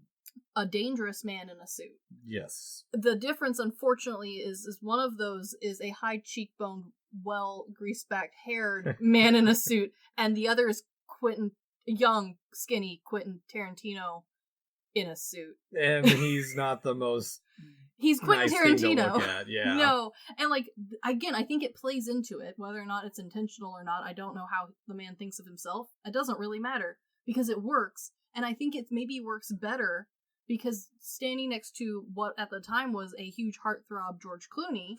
A dangerous man in a suit. Yes. The difference, unfortunately, is one of those is a high cheekboned, well grease-backed haired man in a suit, and the other is young, skinny Quentin Tarantino in a suit. And he's not the most He's Quentin Tarantino. Thing to look at, yeah. No, and again, I think it plays into it, whether or not it's intentional or not. I don't know how the man thinks of himself. It doesn't really matter because it works, and I think it maybe works better because standing next to what at the time was a huge heartthrob George Clooney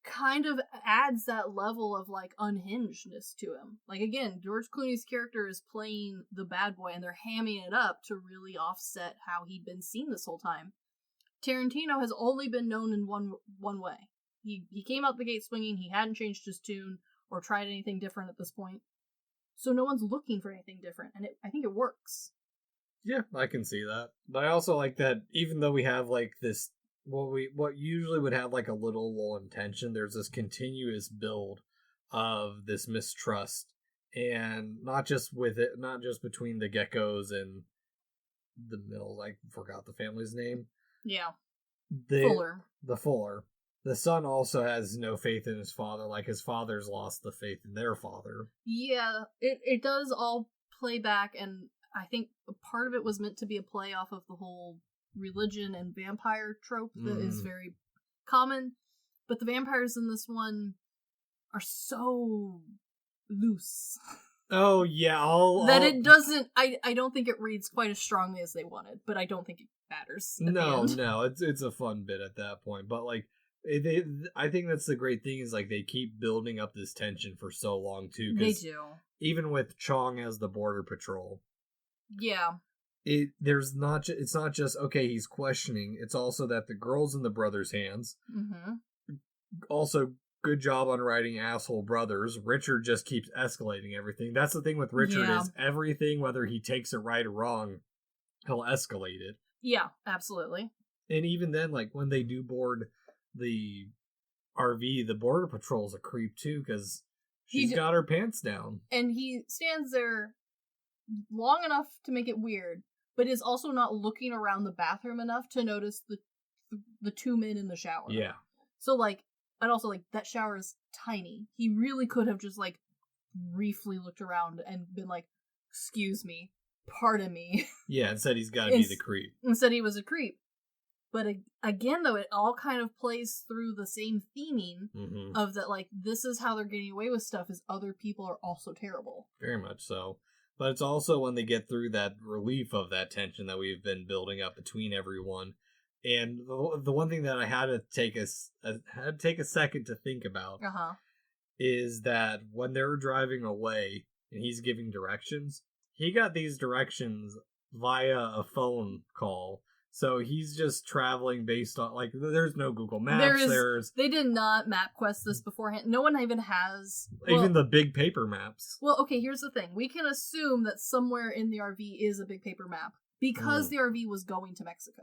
kind of adds that level of unhingedness to him. Again, George Clooney's character is playing the bad boy, and they're hamming it up to really offset how he'd been seen this whole time. Tarantino has only been known in one way. He came out the gate swinging. He hadn't changed his tune or tried anything different at this point. So no one's looking for anything different, and I think it works. Yeah, I can see that. But I also like that even though we have this, what usually would have a little lull in tension, there's this continuous build of this mistrust, and not just between the Geckos and the Mills. I forgot the family's name. Yeah. Fuller. The Fuller. The son also has no faith in his father, his father's lost the faith in their father. Yeah, it does all play back, and I think part of it was meant to be a play off of the whole religion and vampire trope that is very common, but the vampires in this one are so loose. Oh, yeah. It doesn't, I don't think it reads quite as strongly as they wanted, but I don't think it matters. No, it's a fun bit at that point, but I think that's the great thing is they keep building up this tension for so long too. They do. Even with Chong as the border patrol. Yeah. It's not just, okay, he's questioning. It's also that the girl's in the brother's hands. Mm-hmm. Also, good job on writing asshole brothers. Richard just keeps escalating everything. That's the thing with Richard is everything, whether he takes it right or wrong, he'll escalate it. Yeah, absolutely. And even then, when they do board the RV, the border patrol's a creep too, because she's got her pants down. And he stands there long enough to make it weird, but is also not looking around the bathroom enough to notice the two men in the shower. Yeah. So and also that shower is tiny. He really could have just briefly looked around and been excuse me, pardon me. Yeah, instead he's got to be the creep. Instead he was a creep. But again, though, it all kind of plays through the same theming of that, like, this is how they're getting away with stuff, is other people are also terrible. Very much so. But it's also when they get through that relief of that tension that we've been building up between everyone. And the one thing that I had to take a second to think about is that when they're driving away and he's giving directions, he got these directions via a phone call. So he's just traveling based on, like, there's no Google Maps. They did not map quest this beforehand. No one even has... Even the big paper maps. Well, okay, here's the thing. We can assume that somewhere in the RV is a big paper map because the RV was going to Mexico.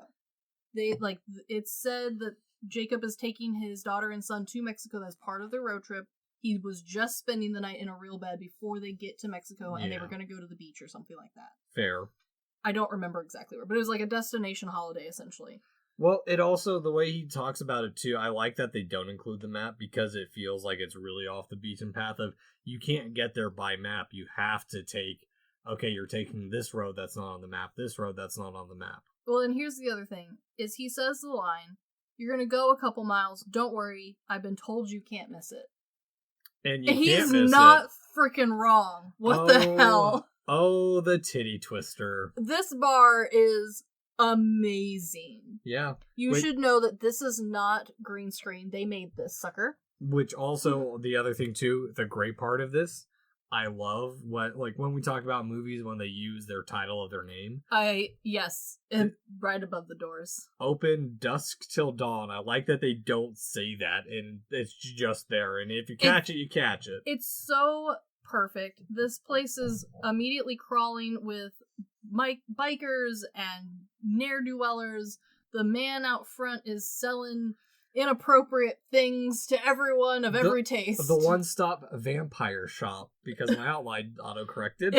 It said that Jacob is taking his daughter and son to Mexico as part of their road trip. He was just spending the night in a real bed before they get to Mexico, and they were going to go to the beach or something like that. Fair. I don't remember exactly where, but it was like a destination holiday, essentially. Well, it also, the way he talks about it, too, I like that they don't include the map because it feels like it's really off the beaten path of, you can't get there by map. You have to take, okay, you're taking this road that's not on the map, this road that's not on the map. Well, and here's the other thing, is he says the line, you're going to go a couple miles, don't worry, I've been told you can't miss it. And you can't miss it. He's not freaking wrong. What the hell? Oh, the titty twister. This bar is amazing. Yeah. You should know that this is not green screen. They made this sucker. Which also, the other thing too, the great part of this, I love when we talk about movies when they use their title of their name. Yes, right above the doors. Open Dusk Till Dawn. I like that they don't say that, and it's just there, and if you catch it, you catch it. It's so perfect. This place is immediately crawling with bikers and ne'er-do-wellers. The man out front is selling inappropriate things to everyone of every taste. The one-stop vampire shop, because my outline auto-corrected.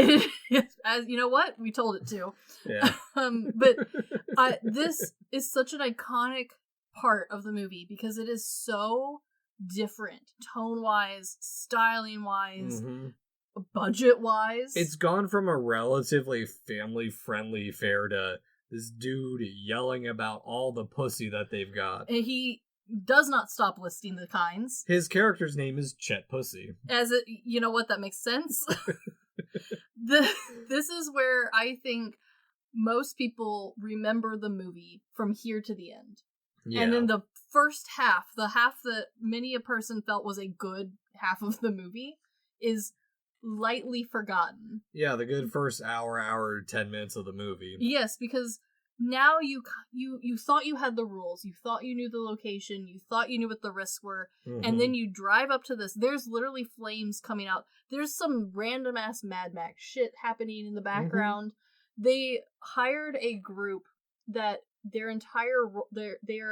As you know what? We told it to. Yeah. But this is such an iconic part of the movie because it is so different, tone-wise, styling-wise, budget-wise. It's gone from a relatively family-friendly fare to this dude yelling about all the pussy that they've got. And he does not stop listing the kinds. His character's name is Chet Pussy. You know what? That makes sense. This is where I think most people remember the movie from here to the end. Yeah. And then the first half, the half that many a person felt was a good half of the movie, is lightly forgotten. Yeah, the good first hour, 10 minutes of the movie. Yes, because now you thought you had the rules, you thought you knew the location, you thought you knew what the risks were, and then you drive up to this, there's literally flames coming out, there's some random ass Mad Max shit happening in the background. They hired a group that they are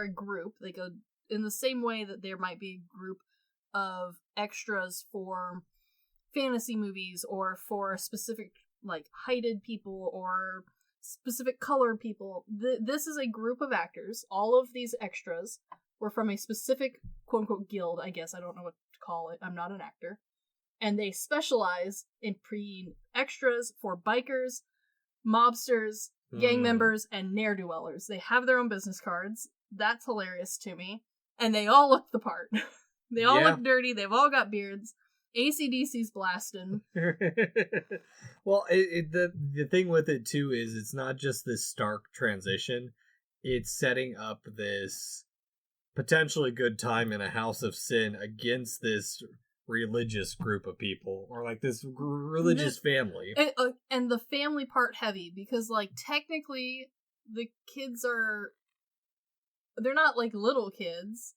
a group, they go in the same way that there might be a group of extras for fantasy movies or for specific like heighted people or specific color people. This is a group of actors. All of these extras were from a specific quote-unquote guild, I guess. I don't know what to call it. I'm not an actor. And they specialize in being extras for bikers, mobsters, gang members, and ne'er-do-wellers. They have their own business cards. That's hilarious to me. And they all look the part. They all look dirty. They've all got beards. AC/DC's blasting. Well, the thing with it too is it's not just this stark transition. It's setting up this potentially good time in a house of sin against this religious group of people, or like this religious family. And the family part heavy, because like technically the kids they're not like little kids.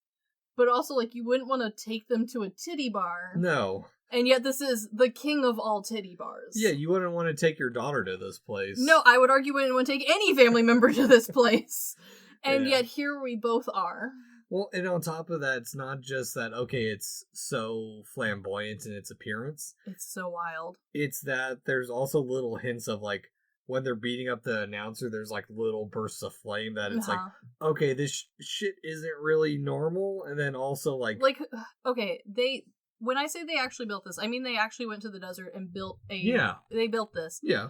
But also, like, you wouldn't want to take them to a titty bar. No. And yet this is the king of all titty bars. Yeah, you wouldn't want to take your daughter to this place. No, I would argue you wouldn't want to take any family member to this place. And yet here we both are. Well, and on top of that, it's not just that, okay, it's so flamboyant in its appearance. It's so wild. It's that there's also little hints of, like, when they're beating up the announcer, there's like little bursts of flame that it's like, okay, this shit isn't really normal. And then also like, okay, when I say they actually built this, I mean they actually went to the desert and built they built this. Yeah.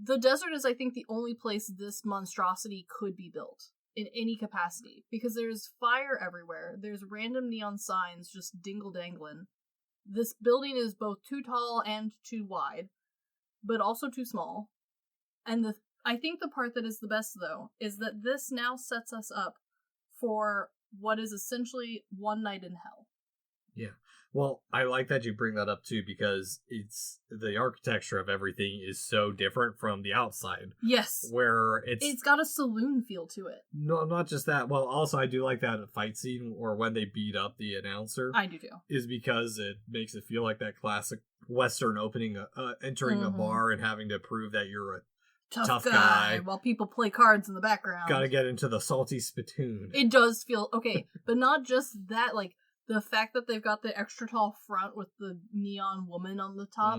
The desert is, I think, the only place this monstrosity could be built. in any capacity, because there's fire everywhere. There's random neon signs just dingle-dangling. This building is both too tall and too wide, but also too small. And I think the part that is the best, though, is that this now sets us up for what is essentially one night in hell. Yeah. Well, I like that you bring that up, too, because it's the architecture of everything is so different from the outside. Yes. Where it's got a saloon feel to it. No, not just that. Well, also, I do like that fight scene, or when they beat up the announcer. I do, too. Is because it makes it feel like that classic Western opening, entering a bar and having to prove that you're a tough guy while people play cards in the background. Gotta get into the salty spittoon. It does feel okay, but not just that, like the fact that they've got the extra tall front with the neon woman on the top,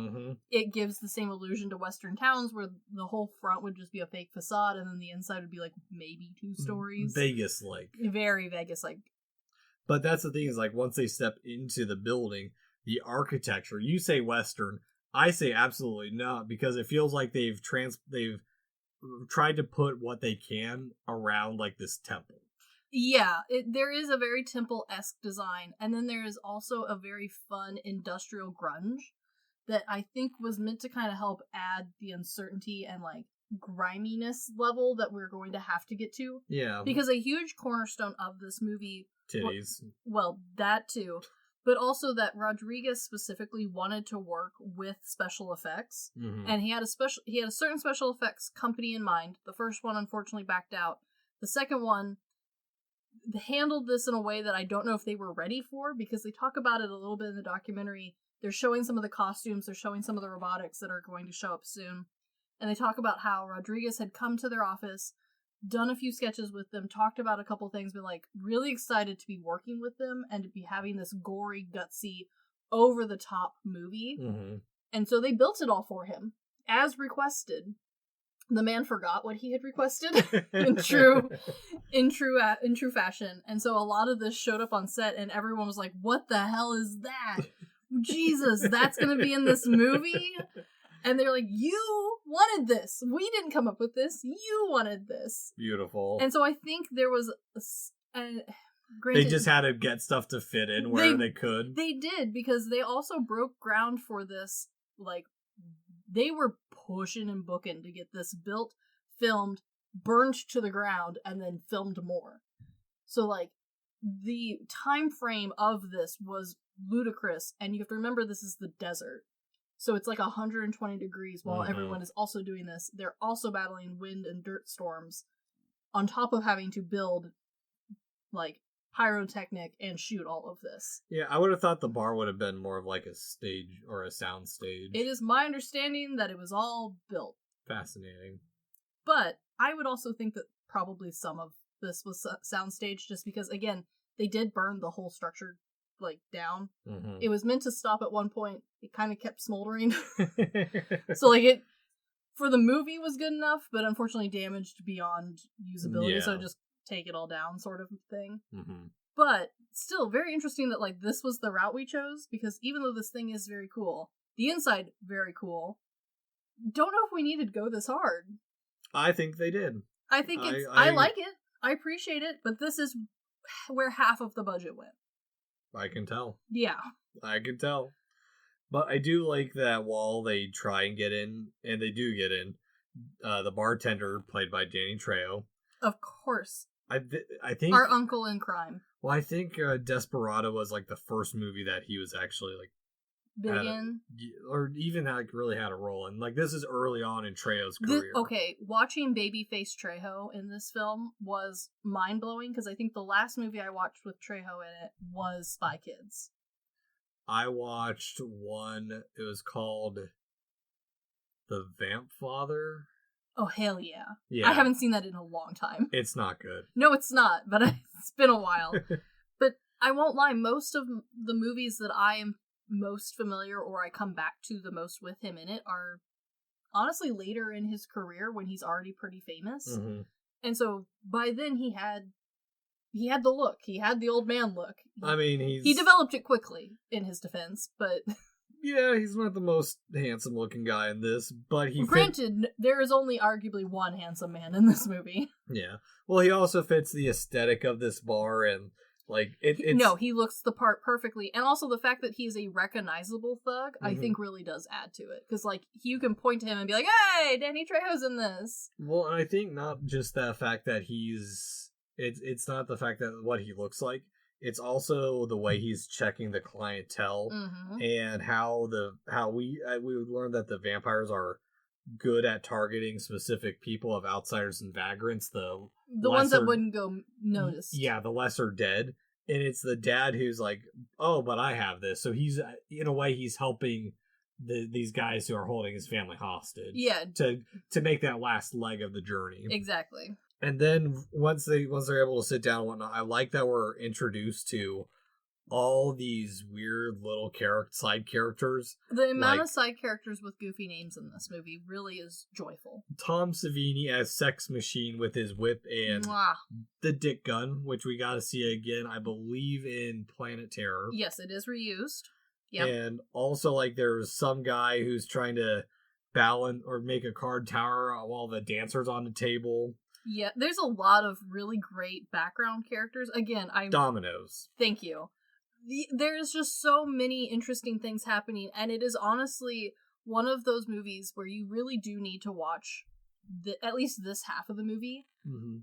it gives the same illusion to Western towns where the whole front would just be a fake facade and then the inside would be like maybe 2 stories. Vegas-like. Very Vegas-like. But that's the thing, is like once they step into the building, the architecture, you say Western, I say absolutely not, because it feels like they've tried to put what they can around like this temple. Yeah, there is a very temple-esque design, and then there is also a very fun industrial grunge that I think was meant to kind of help add the uncertainty and like griminess level that we're going to have to get to. Yeah. Because a huge cornerstone of this movie... Titties. Well, that too. But also that Rodriguez specifically wanted to work with special effects. And he had a certain special effects company in mind. The first one unfortunately backed out. The second one handled this in a way that I don't know if they were ready for, because they talk about it a little bit in the documentary. They're showing some of the costumes, they're showing some of the robotics that are going to show up soon. And they talk about how Rodriguez had come to their office, done a few sketches with them, talked about a couple things, but like really excited to be working with them and to be having this gory, gutsy, over-the-top movie. And so they built it all for him, as requested. The man forgot what he had requested in true fashion. And so a lot of this showed up on set and everyone was like, what the hell is that? Jesus, that's going to be in this movie? And they're like, you wanted this. We didn't come up with this. You wanted this. Beautiful. And so I think there was they just had to get stuff to fit in where they could. They did, because they also broke ground for this. Like, they were pushing and booking to get this built, filmed, burned to the ground, and then filmed more. So, like, the time frame of this was ludicrous, and you have to remember this is the desert. So it's like 120 degrees while everyone is also doing this. They're also battling wind and dirt storms on top of having to build, like, pyrotechnic and shoot all of this. Yeah, I would have thought the bar would have been more of like a stage or a sound stage. It is my understanding that it was all built. Fascinating. But I would also think that probably some of this was soundstage, just because, again, they did burn the whole structure, like, down. It was meant to stop at one point. It kind of kept smoldering. So, like, it, for the movie, was good enough, but unfortunately damaged beyond usability, so just take it all down sort of thing. But still, very interesting that, like, this was the route we chose, because even though this thing is very cool, the inside, very cool, don't know if we needed to go this hard. I think they did. I think it's, I like it, I appreciate it, but this is where half of the budget went. I can tell. Yeah. I can tell. But I do like that while they try and get in, and they do get in, the bartender, played by Danny Trejo. Of course. I think... Our uncle in crime. Well, I think Desperado was, like, the first movie that he was actually, like... Big in? Or even, like, really had a role in. Like, this is early on in Trejo's career. Okay, watching babyface Trejo in this film was mind-blowing, because I think the last movie I watched with Trejo in it was Spy Kids. I watched one, it was called The Vamp Father. Oh, hell yeah. Yeah. I haven't seen that in a long time. It's not good. No, it's not, but it's been a while. But I won't lie, most of the movies that I am most familiar or I come back to the most with him in it are honestly later in his career when he's already pretty famous. And so by then he had the look. He had the old man look. I mean, he developed it quickly, in his defense, but... Yeah, he's not the most handsome looking guy in this, but he Granted, there is only arguably one handsome man in this movie. Yeah. Well, he also fits the aesthetic of this bar, and like it's No, he looks the part perfectly, and also the fact that he's a recognizable thug, I think really does add to it, because like you can point to him and be like, "Hey, Danny Trejo's in this." Well, and I think not just the fact that it's not the fact that what he looks like. It's also the way he's checking the clientele, and how we learned that the vampires are good at targeting specific people of outsiders and vagrants. The ones that wouldn't go noticed. Yeah, the lesser dead. And it's the dad who's like, oh, but I have this. So he's, in a way, he's helping these guys who are holding his family hostage. Yeah. To make that last leg of the journey. Exactly. And then once they're able to sit down and whatnot, I like that we're introduced to all these weird little side characters. The amount of side characters with goofy names in this movie really is joyful. Tom Savini as Sex Machine with his whip, and the dick gun, which we got to see again, I believe, in Planet Terror. Yes, it is reused. Yep. And also, like, there's some guy who's trying to balance or make a card tower while the dancer's on the table. Yeah, there's a lot of really great background characters. Again, Dominoes. Thank you. There's just so many interesting things happening, and it is honestly one of those movies where you really do need to watch at least this half of the movie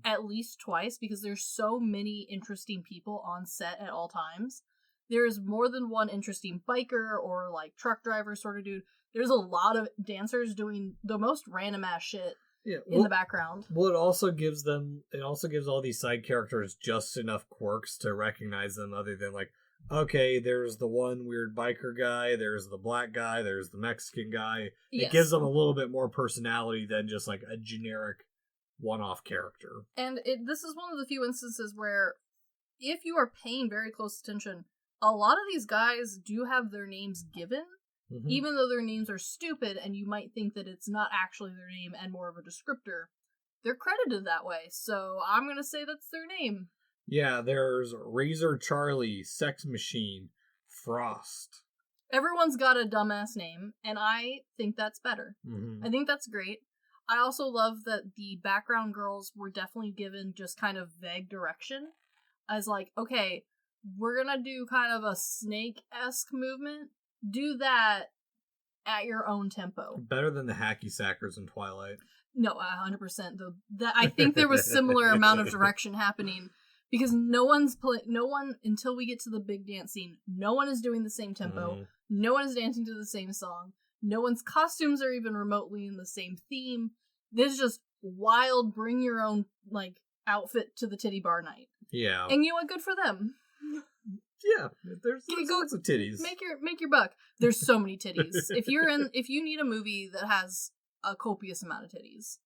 at least twice, because there's so many interesting people on set at all times. There's more than one interesting biker or like truck driver sort of dude. There's a lot of dancers doing the most random ass shit in the background. Well, it also gives all these side characters just enough quirks to recognize them, other than like, okay, there's the one weird biker guy, there's the black guy, there's the Mexican guy. Yes. It gives them a little bit more personality than just like a generic one-off character. And this is one of the few instances where, if you are paying very close attention, a lot of these guys do have their names given, even though their names are stupid and you might think that it's not actually their name and more of a descriptor. They're credited that way, so I'm going to say that's their name. Yeah, there's Razor Charlie, Sex Machine, Frost. Everyone's got a dumbass name, and I think that's better. I think that's great. I also love that the background girls were definitely given just kind of vague direction. As like, okay, we're gonna do kind of a snake-esque movement. Do that at your own tempo. Better than the hacky sackers in Twilight. No, 100%. I think there was similar amount of direction happening. Because no one, until we get to the big dance scene, no one is doing the same tempo, no one is dancing to the same song, no one's costumes are even remotely in the same theme. This is just wild, bring your own, like, outfit to the titty bar night. Yeah. And you know what, good for them. Yeah, there's lots of titties. Make your buck. There's so many titties. If you need a movie that has a copious amount of titties,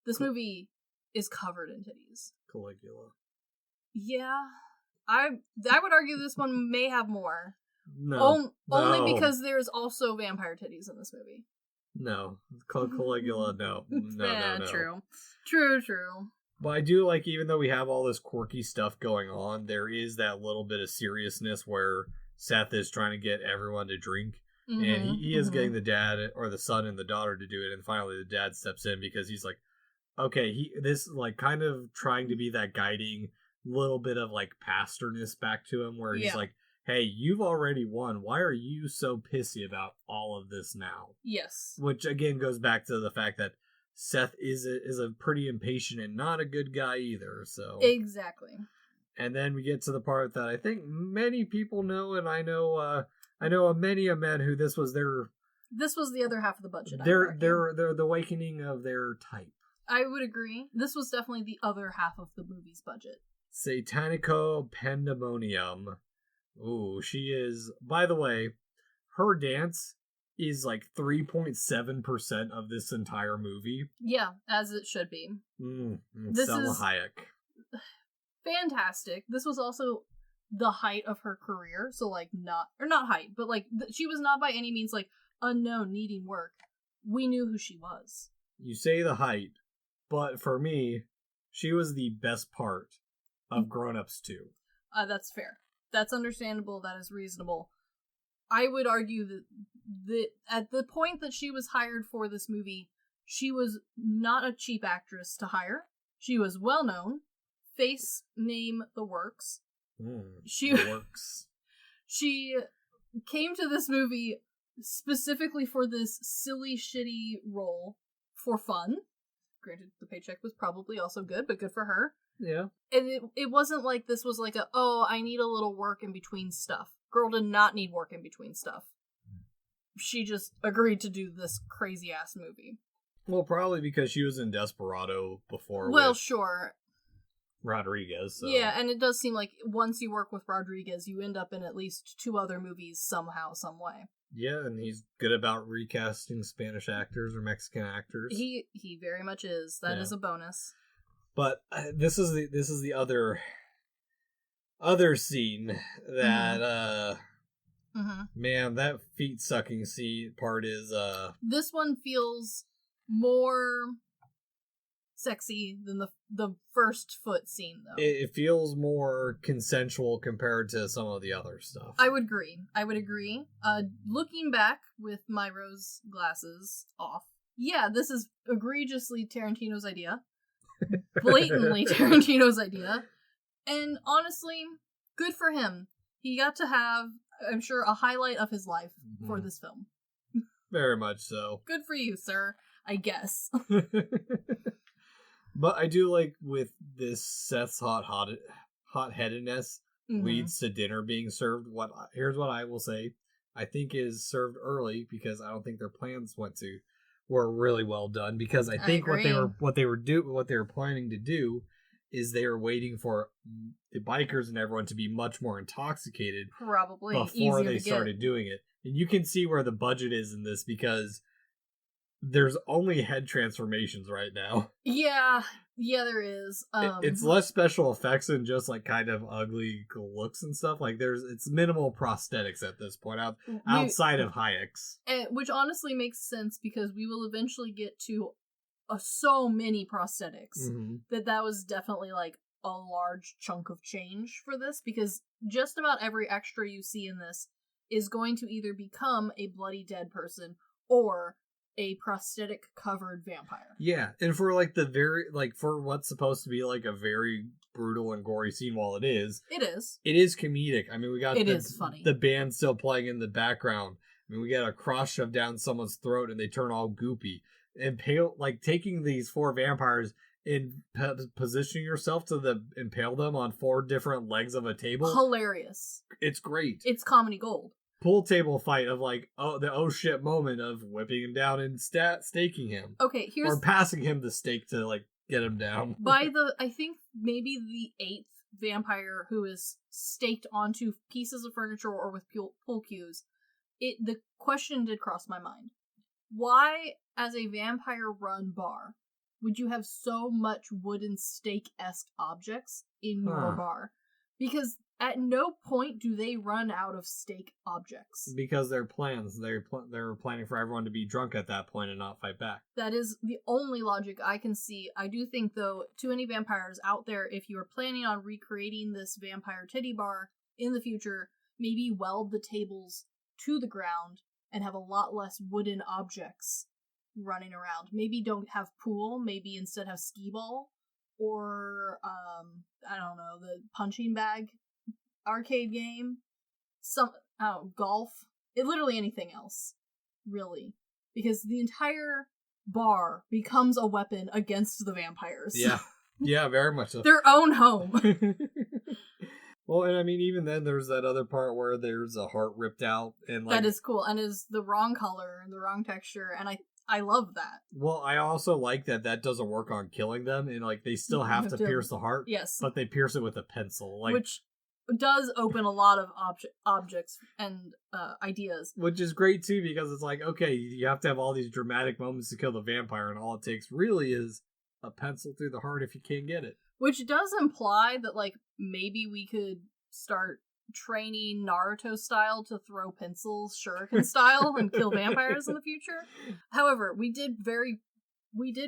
this movie is covered in titties. Caligula. Yeah, I would argue this one may have more. No, only because there's also vampire titties in this movie. No, Caligula. No. Yeah, no. True. But I do like, even though we have all this quirky stuff going on, there is that little bit of seriousness where Seth is trying to get everyone to drink, and he is getting the dad or the son and the daughter to do it, and finally the dad steps in because he's like, okay, this like kind of trying to be that guiding little bit of like pastorness back to him, where he's like, hey, you've already won, why are you so pissy about all of this now? Yes. Which again goes back to the fact that Seth is a pretty impatient and not a good guy either, so exactly. And then we get to the part that I think many people know, and I know many a men who this was the other half of the budget. They're the awakening of their type. I would agree. This was definitely the other half of the movie's budget. Satanico Pandemonium. Ooh, she is, by the way, her dance is like 3.7% of this entire movie. Yeah, as it should be. This Selma is Hayek. Fantastic. This was also the height of her career, so like not height, but like she was not by any means like unknown needing work. We knew who she was. You say the height, but for me, she was the best part of Grown Ups 2. That's fair. That's understandable. That is reasonable. I would argue that at the point that she was hired for this movie, she was not a cheap actress to hire. She was well known. Face, name, the works. The works. She came to this movie specifically for this silly, shitty role for fun. Granted, the paycheck was probably also good, but good for her. Yeah. And it wasn't like this was like I need a little work in between stuff. Girl did not need work in between stuff. She just agreed to do this crazy-ass movie. Well, probably because she was in Desperado before. Well, with sure. Rodriguez. So. Yeah, and it does seem like once you work with Rodriguez, you end up in at least 2 other movies somehow, some way. Yeah, and he's good about recasting Spanish actors or Mexican actors. He very much is. That is a bonus. But this is the other scene that man, that feet sucking scene part is this one feels more sexy than the first foot scene, though. It feels more consensual compared to some of the other stuff. I would agree. Looking back with my rose glasses off, yeah, this is egregiously Tarantino's idea. Blatantly Tarantino's idea. And honestly, good for him. He got to have, I'm sure, a highlight of his life for this film. Very much so. Good for you, sir, I guess. But I do like with this Seth's hot-headedness leads to dinner being served. Here's what I will say. I think is served early because I don't think their plans were really well done, because I think what they were planning to do is they were waiting for the bikers and everyone to be much more intoxicated probably before they started doing it. And you can see where the budget is in this because there's only head transformations right now. Yeah, there is. It's less special effects and just like kind of ugly looks and stuff. Like it's minimal prosthetics at this point outside of Hayek's. Which honestly makes sense because we will eventually get to so many prosthetics that was definitely like a large chunk of change for this, because just about every extra you see in this is going to either become a bloody dead person or a prosthetic covered vampire. Yeah, and for for what's supposed to be like a very brutal and gory scene, while it is comedic. I mean, we got is funny. The band still playing in the background. I mean, we got a cross shoved down someone's throat and they turn all goopy. And taking these 4 vampires and positioning yourself to impale them on 4 different legs of a table. Hilarious. It's great. It's comedy gold. Pool table fight of the shit moment of whipping him down and staking him. Okay, or passing him the stake to get him down. I think maybe the 8th vampire who is staked onto pieces of furniture or with pool cues, the question did cross my mind. Why, as a vampire-run bar, would you have so much wooden stake-esque objects in your bar? Because at no point do they run out of stake objects. Because their plans, they're planning for everyone to be drunk at that point and not fight back. That is the only logic I can see. I do think, though, to any vampires out there, if you are planning on recreating this vampire titty bar in the future, maybe weld the tables to the ground and have a lot less wooden objects running around. Maybe don't have pool, maybe instead have skee ball, or, I don't know, the punching bag arcade game, golf, literally anything else, really. Because the entire bar becomes a weapon against the vampires. Yeah, very much so. Their own home. Well, and I mean, even then, there's that other part where there's a heart ripped out, and that is cool, and is the wrong color and the wrong texture, and I love that. Well, I also like that doesn't work on killing them, and they still have to pierce the heart. Yes, but they pierce it with a pencil, which does open a lot of objects and ideas. Which is great too, because it's okay, you have to have all these dramatic moments to kill the vampire, and all it takes really is a pencil through the heart if you can't get it. Which does imply that, maybe we could start training Naruto style to throw pencils shuriken style and kill vampires in the future. However, we did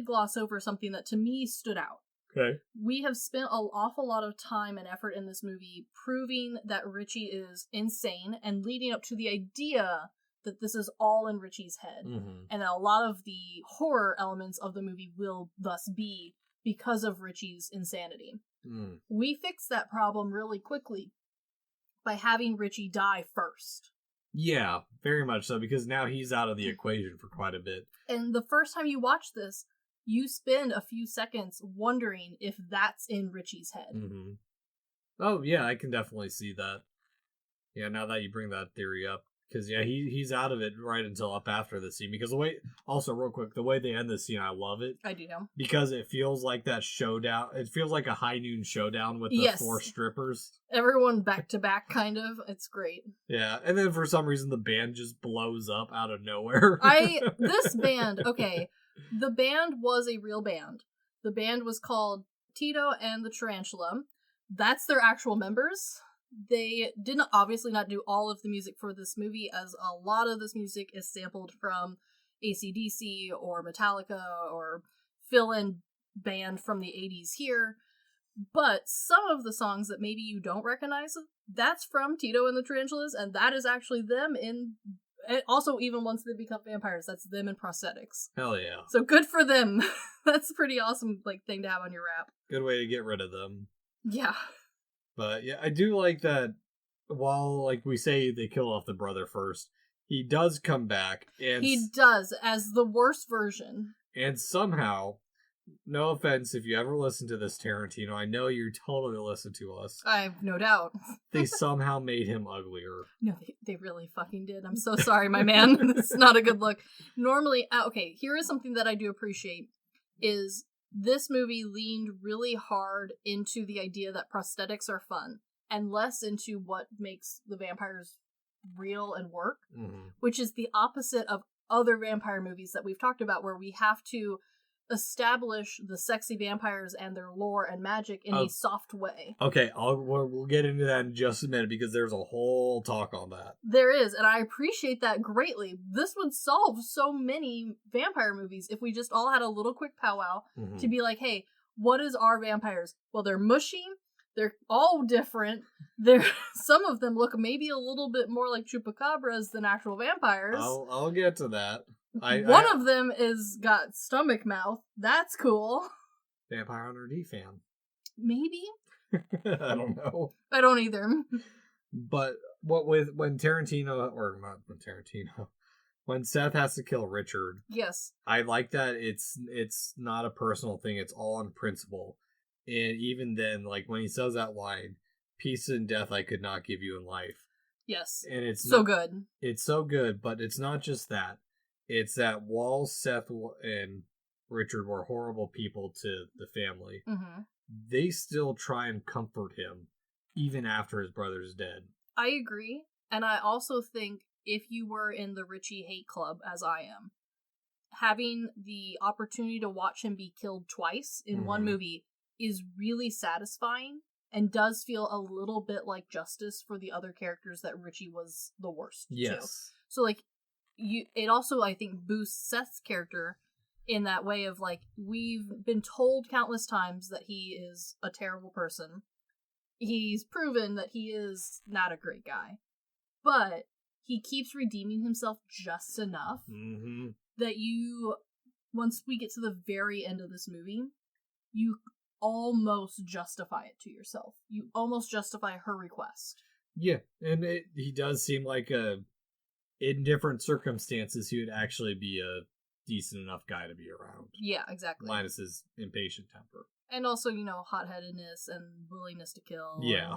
gloss over something that to me stood out. Okay. We have spent an awful lot of time and effort in this movie proving that Richie is insane and leading up to the idea that this is all in Richie's head. And that a lot of the horror elements of the movie will thus be because of Richie's insanity. We fixed that problem really quickly by having Richie die first. Yeah, very much so, because now he's out of the equation for quite a bit. And the first time you watch this, you spend a few seconds wondering if that's in Richie's head. Oh, yeah, I can definitely see that. Yeah, now that you bring that theory up. Because, yeah, he's out of it right until up after the scene. Because also, real quick, the way they end the scene, I love it. I do know. Because it feels like that showdown. It feels like a high noon showdown with the 4 strippers. Everyone back to back, kind of. It's great. Yeah, and then for some reason, the band just blows up out of nowhere. This band, okay. The band was a real band. The band was called Tito and the Tarantula. That's their actual members. They did not, obviously not do all of the music for this movie, as a lot of this music is sampled from AC/DC or Metallica or fill-in band from the 80s here. But some of the songs that maybe you don't recognize, that's from Tito and the Tarantulas, and that is actually them in... And also, even once they become vampires, that's them in prosthetics. Hell yeah. So good for them. That's a pretty awesome thing to have on your wrap. Good way to get rid of them. Yeah. But yeah, I do like that while we say they kill off the brother first, he does come back. And he does, as the worst version. And somehow, no offense if you ever listen to this, Tarantino, I know you totally listen to us. I have no doubt. They somehow made him uglier. No, they really fucking did. I'm so sorry, my man. It's not a good look. Normally, okay, here is something that I do appreciate, is this movie leaned really hard into the idea that prosthetics are fun, and less into what makes the vampires real and work, which is the opposite of other vampire movies that we've talked about, where we have to establish the sexy vampires and their lore and magic in a soft way. Okay, we'll get into that in just a minute, because there's a whole talk on that. There is, and I appreciate that greatly. This would solve so many vampire movies if we just all had a little quick powwow to be like, hey, what is our vampires? Well, they're mushy. They're all different. Some of them look maybe a little bit more like chupacabras than actual vampires. I'll get to that. One of them is got stomach mouth. That's cool. Vampire Hunter D fan. Maybe? I don't know. I don't either. But when Seth has to kill Richard. Yes. I like that it's not a personal thing, it's all on principle. And even then, when he says that line, peace and death I could not give you in life. Yes. And it's so good. It's so good, but it's not just that. It's that while Seth and Richard were horrible people to the family, they still try and comfort him, even after his brother's dead. I agree. And I also think if you were in the Richie hate club, as I am, having the opportunity to watch him be killed twice in one movie is really satisfying and does feel a little bit like justice for the other characters that Richie was the worst to. So, it also, I think, boosts Seth's character in that way of, we've been told countless times that he is a terrible person. He's proven that he is not a great guy. But he keeps redeeming himself just enough that once we get to the very end of this movie, you almost justify it to yourself. You almost justify her request. Yeah, and he does seem like in different circumstances, he would actually be a decent enough guy to be around. Yeah, exactly. Minus his impatient temper. And also, hot-headedness and willingness to kill. Yeah.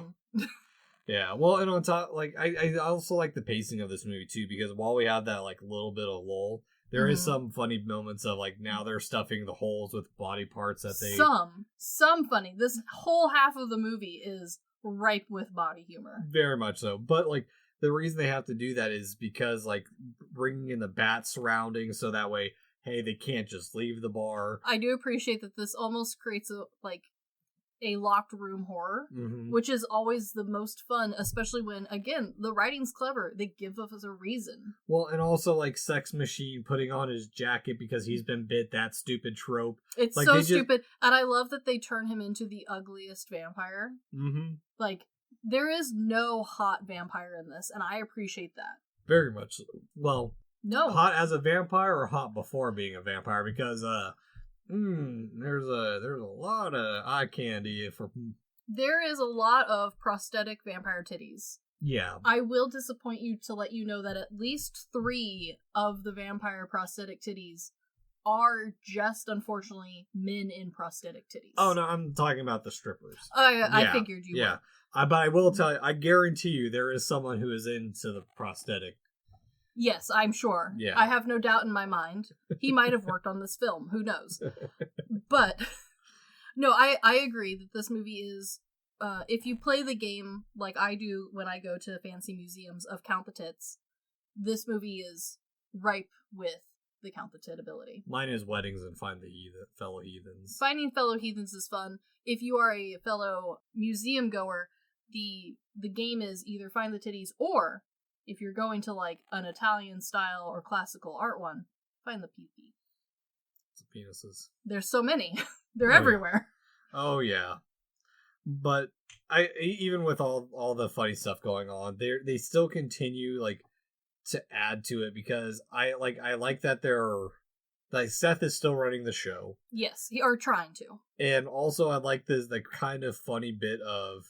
Yeah, well, and on top, I also like the pacing of this movie, too, because while we have that, little bit of lull, there is some funny moments of, now they're stuffing the holes with body parts that they... Some funny. This whole half of the movie is ripe with body humor. Very much so. But, the reason they have to do that is because, bringing in the bat surrounding so that way, hey, they can't just leave the bar. I do appreciate that this almost creates a locked room horror, which is always the most fun, especially when, again, the writing's clever. They give us a reason. Well, and also, Sex Machine putting on his jacket because he's been bit, that stupid trope. It's so stupid, and I love that they turn him into the ugliest vampire. There is no hot vampire in this, and I appreciate that. Very much so. Well, No. hot as a vampire or hot before being a vampire? Because there's a lot of eye candy for. There is a lot of prosthetic vampire titties. Yeah. I will disappoint you to let you know that at least 3 of the vampire prosthetic titties are just, unfortunately, men in prosthetic titties. Oh, no, I'm talking about the strippers. I figured you would. But I will tell you, I guarantee you there is someone who is into the prosthetic. Yes, I'm sure. Yeah. I have no doubt in my mind. He might have worked on this film. Who knows? But, no, I agree that this movie is, if you play the game like I do when I go to fancy museums of Count the Tits, this movie is ripe with the Count the Tit ability. Mine is weddings and find the fellow heathens. Finding fellow heathens is fun. If you are a fellow museum goer, the game is either find the titties, or if you're going to like an Italian style or classical art one, find the pee-pee. It's the penises. There's so many. They're everywhere. Oh yeah. But even with all the funny stuff going on, they still continue like to add to it, because I like that Seth is still running the show. Yes, or trying to. And also I like the kind of funny bit of,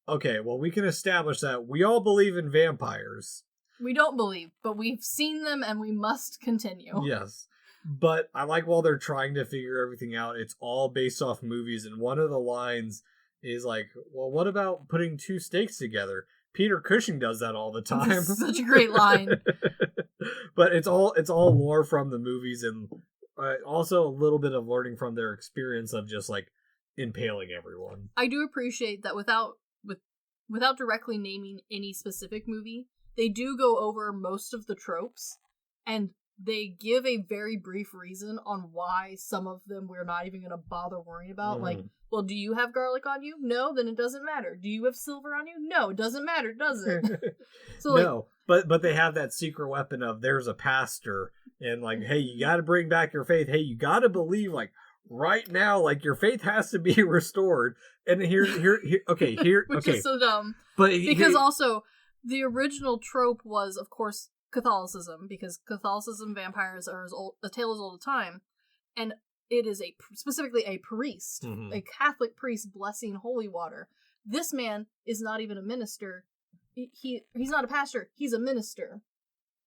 okay, well, we can establish that we all believe in vampires. We don't believe, but we've seen them and we must continue. Yes. But I like, while they're trying to figure everything out, it's all based off movies, and one of the lines is like, well, what about putting 2 steaks together? Peter Cushing does that all the time. Such a great line. But it's all lore from the movies, and also a little bit of learning from their experience of just like impaling everyone. I do appreciate that without directly naming any specific movie, they do go over most of the tropes, and they give a very brief reason on why some of them we're not even going to bother worrying about. Like, well, do you have garlic on you? No, then it doesn't matter. Do you have silver on you? No, it doesn't matter, does it? So no, but they have that secret weapon of, there's a pastor, and like, hey, you got to bring back your faith. Hey, you got to believe, like, right now, like, your faith has to be restored. And here, which is so dumb. But because also the original trope was, of course, Catholicism, because Catholicism vampires are a tale as old as time, and it is specifically a priest, a Catholic priest blessing holy water. This man is not even a minister. He's not a pastor. He's a minister.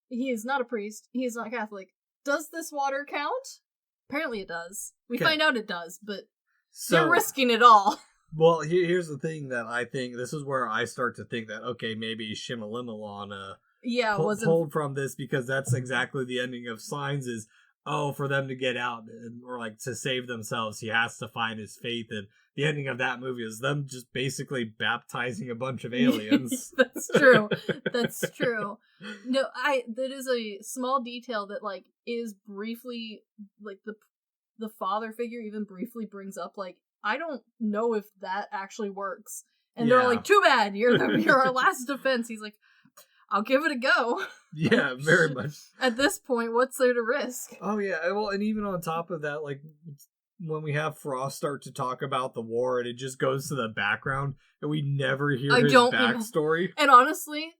He is not a priest. He is not Catholic. Does this water count? Apparently it does. We find out it does, but they're risking it all. Well, here's the thing that I think, this is where I start to think that, okay, maybe Shimalimalon pulled from this, because that's exactly the ending of Signs is, for them to get out, or like to save themselves, he has to find his faith, and the ending of that movie is them just basically baptizing a bunch of aliens. That's true. That's true. No, that is a small detail that like is briefly, like the father figure even briefly brings up, like, I don't know if that actually works. And they're like, too bad, you're our last defense. He's like, I'll give it a go. Yeah, very much. At this point, what's there to risk? Oh, yeah. Well, and even on top of that, like, when we have Frost start to talk about the war, and it just goes to the background, and we never hear his backstory. And honestly,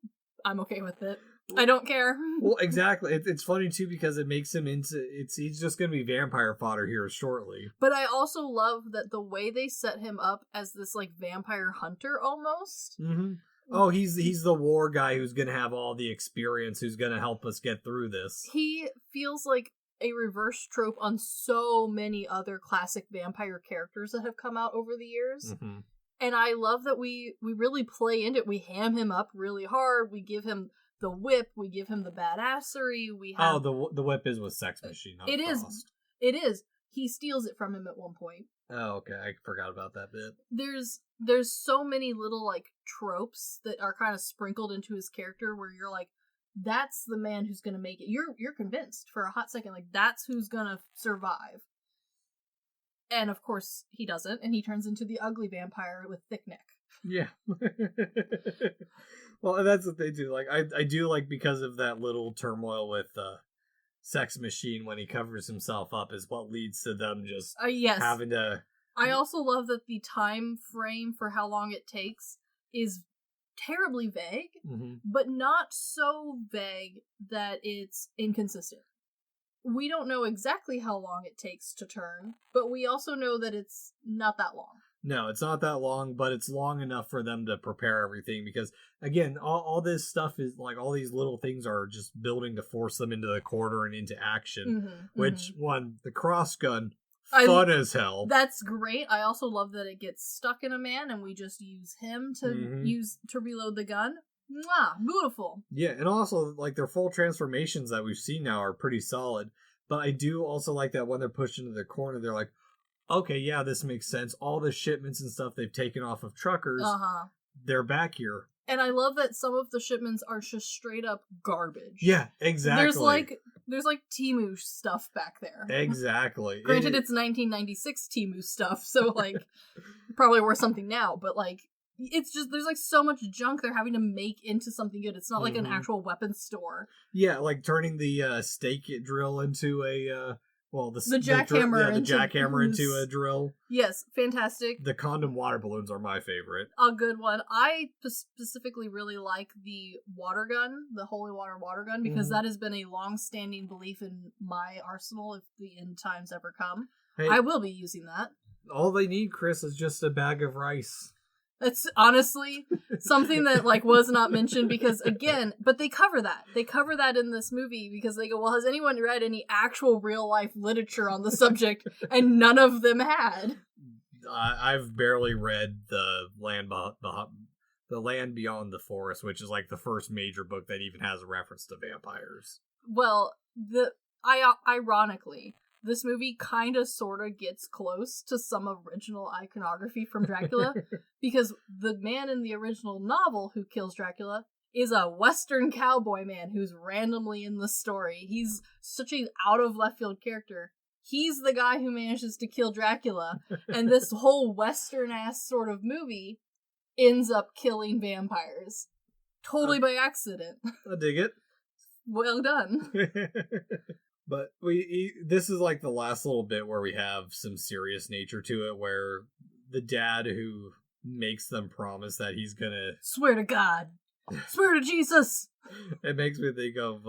I'm okay with it. I don't care. Well, exactly. It's funny, too, because it makes him he's just going to be vampire fodder here shortly. But I also love that the way they set him up as this, like, vampire hunter, almost. Mm-hmm. Oh, he's the war guy who's going to have all the experience, who's going to help us get through this. He feels like a reverse trope on so many other classic vampire characters that have come out over the years. Mm-hmm. And I love that we really play into it. We ham him up really hard. We give him the whip. We give him the badassery. We have the whip is with Sex Machine. Not Frost. It is. He steals it from him at one point. Oh, okay. I forgot about that bit. There's so many little like tropes that are kind of sprinkled into his character where you're like, that's the man who's gonna make it. You're convinced for a hot second, like that's who's gonna survive. And of course he doesn't, and he turns into the ugly vampire with thick neck. Yeah. Well, that's what they do. Like I do like, because of that little turmoil with Sex Machine when he covers himself up, is what leads to them just having to. I also love that the time frame for how long it takes is terribly vague, Mm-hmm. but not so vague that it's inconsistent. We don't know exactly how long it takes to turn, but we also know that it's not that long. No, it's not that long, but it's long enough for them to prepare everything because, again, all this stuff is like all these little things are just building to force them into the corner and into action. Which, the cross gun, fun as hell. That's great. I also love that it gets stuck in a man and we just use him to reload the gun. Mwah, beautiful. Yeah, and also, like, their full transformations that we've seen now are pretty solid. But I do also like that when they're pushed into the corner, they're like, okay, yeah, this makes sense. All the shipments and stuff they've taken off of truckers, they're back here. And I love that some of the shipments are just straight up garbage. Yeah, exactly. There's like Temu stuff back there. Exactly. Granted, it's 1996 Temu stuff, so like probably worth something now, but like it's just there's like so much junk they're having to make into something good. It's not like an actual weapons store. Yeah, like turning the stake drill into a the jackhammer. The jackhammer into a drill. Yes, fantastic. The condom water balloons are my favorite. A good one. I specifically really like the water gun, the holy water gun, because that has been a long-standing belief in my arsenal if the end times ever come. Hey, I will be using that. All they need, Chris, is just a bag of rice. That's honestly something that like was not mentioned because again, but they cover that. They cover that in this movie because they go, well, has anyone read any actual real life literature on the subject? And none of them had. I've barely read the Land Beyond the Forest, which is like the first major book that even has a reference to vampires. Well, ironically, this movie kind of sort of gets close to some original iconography from Dracula because the man in the original novel who kills Dracula is a Western cowboy man who's randomly in the story. He's such an out of left field character. He's the guy who manages to kill Dracula, and this whole Western ass sort of movie ends up killing vampires. Totally by accident. I dig it. Well done. But this is like the last little bit where we have some serious nature to it, where the dad who makes them promise that he's gonna swear to God, swear to Jesus. It makes me think of,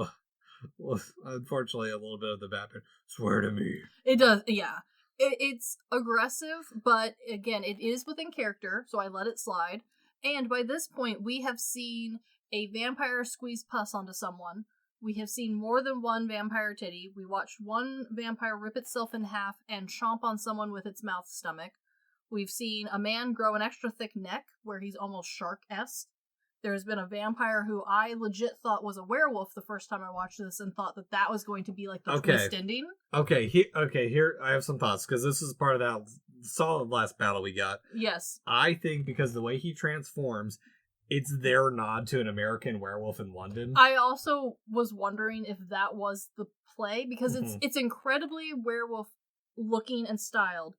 unfortunately, a little bit of the Batman. Swear to me. It does, yeah. It's aggressive, but again, it is within character, so I let it slide. And by this point, we have seen a vampire squeeze pus onto someone. We have seen more than one vampire titty. We watched one vampire rip itself in half and chomp on someone with its mouth stomach. We've seen a man grow an extra thick neck where he's almost shark-esque. There's been a vampire who I legit thought was a werewolf the first time I watched this and thought that was going to be like the twist ending. Okay, here I have some thoughts because this is part of that solid last battle we got. Yes. I think because the way he transforms, it's their nod to an American Werewolf in London. I also was wondering if that was the play, because it's incredibly werewolf looking and styled.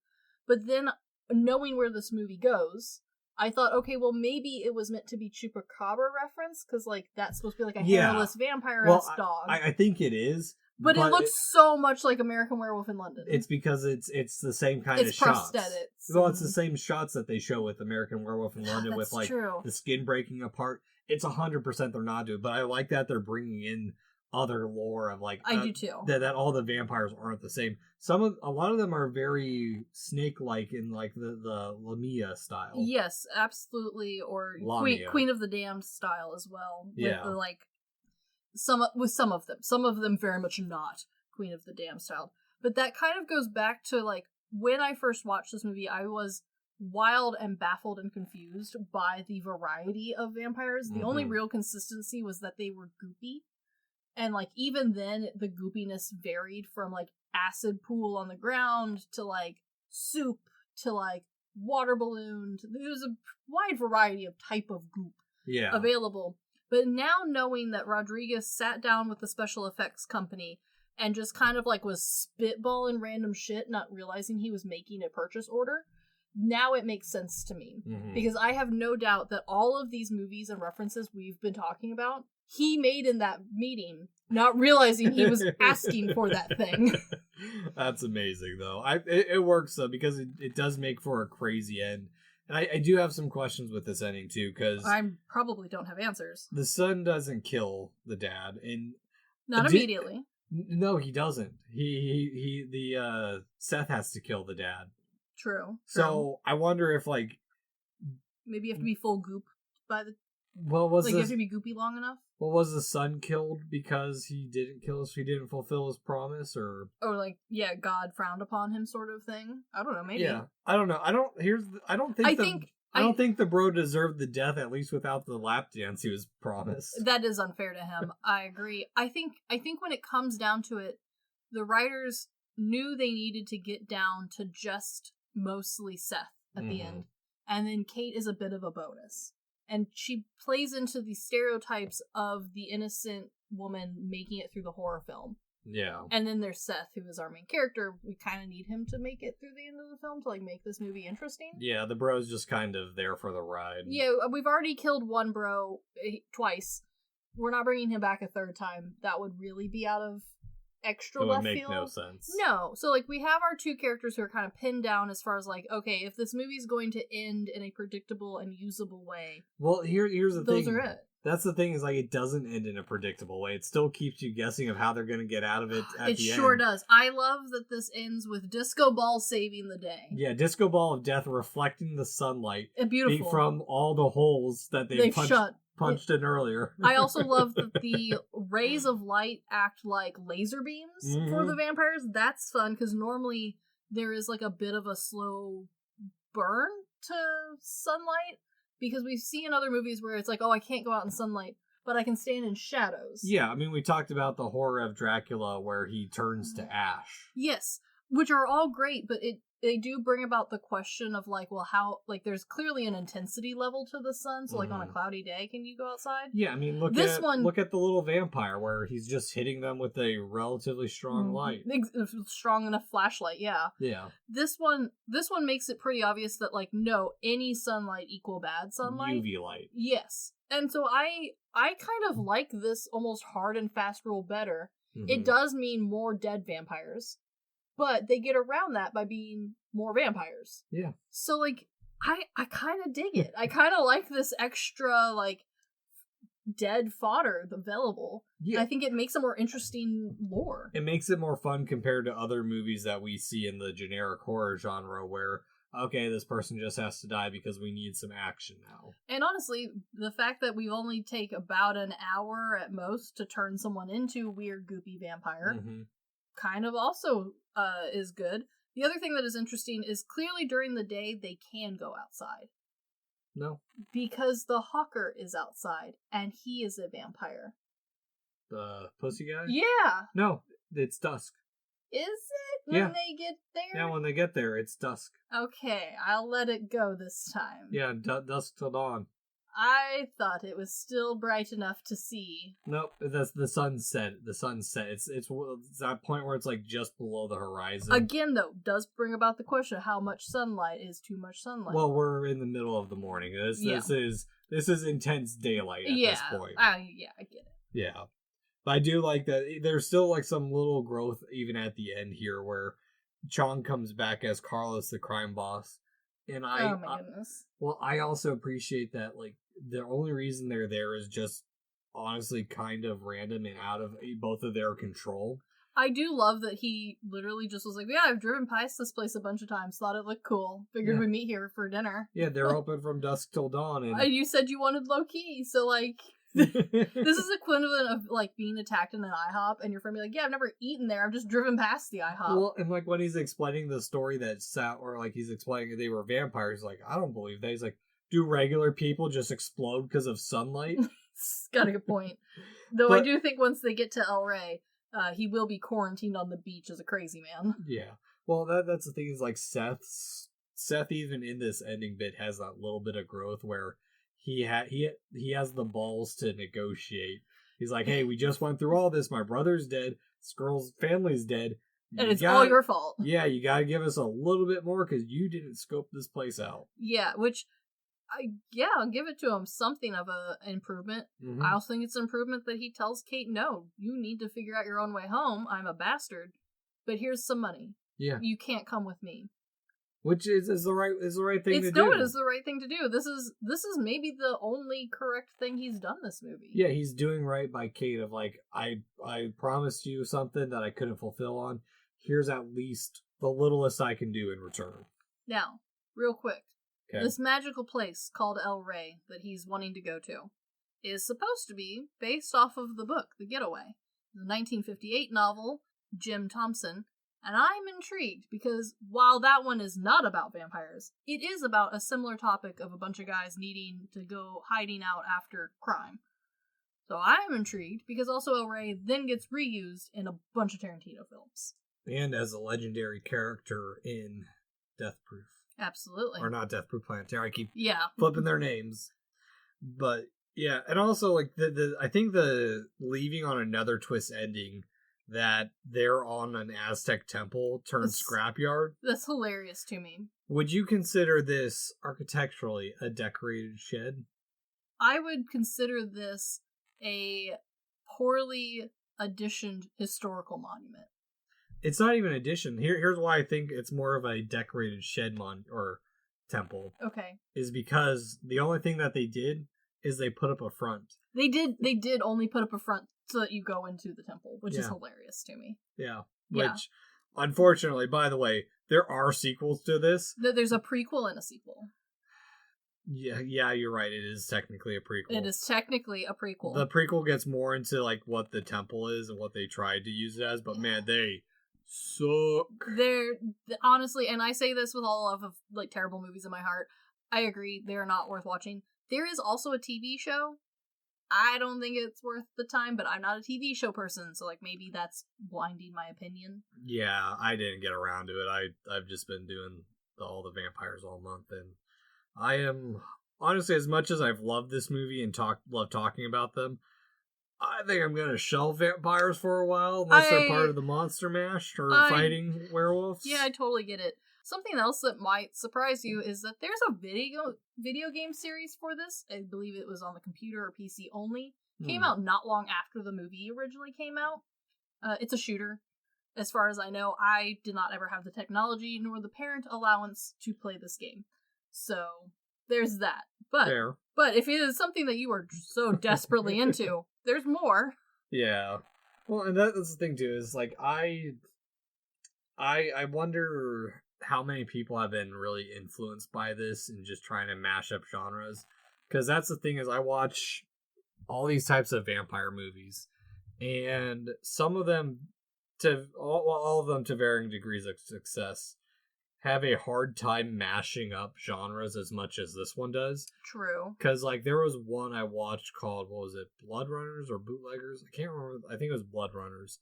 But then, knowing where this movie goes, I thought, okay, well, maybe it was meant to be Chupacabra reference, because, like, that's supposed to be like a hairless vampire-esque dog. I think it is. But it looks so much like American Werewolf in London. It's because it's the same kind of shots. It's prosthetics. Well, it's the same shots that they show with American Werewolf in London with like the skin breaking apart. It's 100% they're not doing, but I like that they're bringing in other lore of like I do too. That all the vampires aren't the same. A lot of them are very snake-like in like the Lamia style. Yes, absolutely, or Queen of the Damned style as well. Yeah, with the, like. Some of them very much not Queen of the Damned style. But that kind of goes back to, like, when I first watched this movie, I was wild and baffled and confused by the variety of vampires. The only real consistency was that they were goopy. And, like, even then, the goopiness varied from, like, acid pool on the ground to, like, soup to, like, water balloon. There was a wide variety of type of goop available. But now knowing that Rodriguez sat down with the special effects company and just kind of like was spitballing random shit, not realizing he was making a purchase order, now it makes sense to me. Because I have no doubt that all of these movies and references we've been talking about, he made in that meeting, not realizing he was asking for that thing. That's amazing, though. It works, though, because it does make for a crazy end. And I do have some questions with this ending, too, because... I probably don't have answers. The son doesn't kill the dad, and... Not immediately. No, he doesn't. Seth has to kill the dad. True. So, I wonder if, like... Maybe you have to be full goop by the... Well, you have to be goopy long enough? Well, was the son killed because he didn't fulfill his promise, or... Or, like, yeah, God frowned upon him sort of thing? I don't know, maybe. Yeah, I don't know. I don't think the bro deserved the death, at least without the lap dance he was promised. That is unfair to him. I agree. I think when it comes down to it, the writers knew they needed to get down to just mostly Seth at the end. And then Kate is a bit of a bonus. And she plays into the stereotypes of the innocent woman making it through the horror film. Yeah. And then there's Seth, who is our main character. We kind of need him to make it through the end of the film to, like, make this movie interesting. Yeah, the bro's just kind of there for the ride. Yeah, we've already killed one bro twice. We're not bringing him back a third time. That would really be out of extra left field. It would make no sense. No. So, like, we have our two characters who are kind of pinned down as far as, like, okay, if this movie's going to end in a predictable and usable way... Well, here's the thing. Those are it. That's the thing, is, like, it doesn't end in a predictable way. It still keeps you guessing of how they're going to get out of it at the end. It sure does. I love that this ends with Disco Ball saving the day. Yeah, Disco Ball of Death reflecting the sunlight. Beautiful. From all the holes that they've punched in earlier. I also love that the rays of light act like laser beams for the vampires. That's fun, because normally there is, like, a bit of a slow burn to sunlight. Because we've seen in other movies where it's like, oh, I can't go out in sunlight, but I can stand in shadows. Yeah, I mean, we talked about the horror of Dracula where he turns to ash. Yes, which are all great, but they do bring about the question of, like, well, how, like, there's clearly an intensity level to the sun, so, like, on a cloudy day, can you go outside? Yeah, I mean, look at the little vampire where he's just hitting them with a relatively strong light. Strong enough flashlight, yeah. Yeah. This one makes it pretty obvious that, like, no, any sunlight equal bad sunlight. UV light. Yes. And so I kind of like this almost hard and fast rule better. It does mean more dead vampires. But they get around that by being more vampires. Yeah. So, like, I kind of dig it. I kind of like this extra, like, dead fodder available. Yeah. I think it makes a more interesting lore. It makes it more fun compared to other movies that we see in the generic horror genre where, okay, this person just has to die because we need some action now. And honestly, the fact that we only take about an hour at most to turn someone into a weird, goopy vampire kind of also is good. The other thing that is interesting is clearly during the day they can go outside. No. Because the hawker is outside and he is a vampire. The pussy guy? Yeah. No, it's dusk. Is it? When they get there? Yeah, when they get there, it's dusk. Okay, I'll let it go this time. Yeah, dusk till dawn. I thought it was still bright enough to see. Nope, that's the sunset. The sunset. It's that point where it's like just below the horizon. Again, though, does bring about the question of how much sunlight is too much sunlight. Well, we're in the middle of the morning. This is intense daylight at this point. Yeah, I get it. Yeah, but I do like that. There's still like some little growth even at the end here, where Chong comes back as Carlos, the crime boss. And oh my goodness. I also appreciate that, like, the only reason they're there is just honestly kind of random and out of both of their control. I do love that he literally just was like, yeah, I've driven past this place a bunch of times, thought it looked cool, figured we'd meet here for dinner. Yeah, they're open from dusk till dawn. And you said you wanted low-key, so, like, this is equivalent of, like, being attacked in an IHOP, and your friend be like, yeah, I've never eaten there, I've just driven past the IHOP. Well, and, like, when he's explaining the story he's explaining they were vampires, like, I don't believe that. He's like, do regular people just explode because of sunlight? Got a good point. Though I do think once they get to El Rey, he will be quarantined on the beach as a crazy man. Yeah. Well, that's the thing is, like, Seth even in this ending bit has that little bit of growth where he has the balls to negotiate. He's like, hey, we just went through all this. My brother's dead. This girl's family's dead. And it's all your fault. Yeah, you gotta give us a little bit more because you didn't scope this place out. Yeah, which, I'll give it to him. Something of an improvement. I also think it's an improvement that he tells Kate, no, you need to figure out your own way home. I'm a bastard. But here's some money. Yeah. You can't come with me. Which is the right thing to do. No, it is the right thing to do. This is maybe the only correct thing he's done this movie. Yeah, he's doing right by Kate of like, I promised you something that I couldn't fulfill on. Here's at least the littlest I can do in return. Now, real quick. Okay. This magical place called El Rey that he's wanting to go to is supposed to be based off of the book, The Getaway, the 1958 novel, Jim Thompson. And I'm intrigued because while that one is not about vampires, it is about a similar topic of a bunch of guys needing to go hiding out after crime. So I'm intrigued because also El Rey then gets reused in a bunch of Tarantino films. And as a legendary character in Death Proof. Absolutely. Or not Death Proof Planetary. I keep yeah. flipping their names. But yeah, and also like I think the leaving on another twist ending that they're on an Aztec temple turned scrapyard. That's hilarious to me. Would you consider this architecturally a decorated shed? I would consider this a poorly additioned historical monument. It's not even addition. Here's why I think it's more of a decorated shed or temple. Okay. Is because the only thing that they did is they put up a front. They did only put up a front so that you go into the temple, which is hilarious to me. Yeah. Which, unfortunately, by the way, there are sequels to this. There's a prequel and a sequel. Yeah, you're right. It is technically a prequel. It is technically a prequel. The prequel gets more into like what the temple is and what they tried to use it as, but man, they suck. They're honestly, and I say this with all of like terrible movies in my heart, I agree, they're not worth watching. There is also a TV show. I don't think it's worth the time, but I'm not a TV show person, so like maybe that's blinding my opinion. Yeah, I didn't get around to it. I've just been doing all the vampires all month, and I am honestly, as much as I've loved this movie and love talking about them, I think I'm gonna shelve vampires for a while unless they're part of the Monster Mash or fighting werewolves. Yeah, I totally get it. Something else that might surprise you is that there's a video game series for this. I believe it was on the computer or PC only. Came out not long after the movie originally came out. It's a shooter. As far as I know, I did not ever have the technology nor the parent allowance to play this game. So there's that. But if it is something that you are so desperately into, there's more. Yeah. Well, and that's the thing too, is like I wonder how many people have been really influenced by this and just trying to mash up genres. Because that's the thing, is I watch all these types of vampire movies, and some of them, all of them to varying degrees of success, have a hard time mashing up genres as much as this one does. True. Because, like, there was one I watched called, what was it, Blood Runners or Bootleggers? I can't remember. I think it was Blood Runners.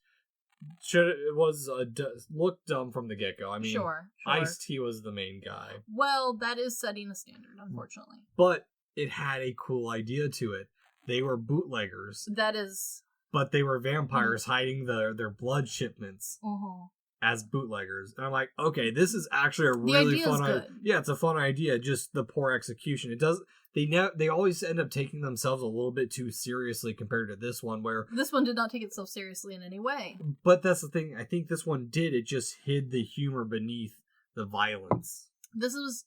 Looked dumb from the get-go. I mean, sure. Ice-T was the main guy. Well, that is setting a standard, unfortunately. But it had a cool idea to it. They were bootleggers. That is... But they were vampires hiding their blood shipments as bootleggers. And I'm like, okay, this is actually a really fun idea. Yeah, it's a fun idea, just the poor execution. It does... They always end up taking themselves a little bit too seriously compared to this one, where... This one did not take itself seriously in any way. But that's the thing. I think this one did. It just hid the humor beneath the violence.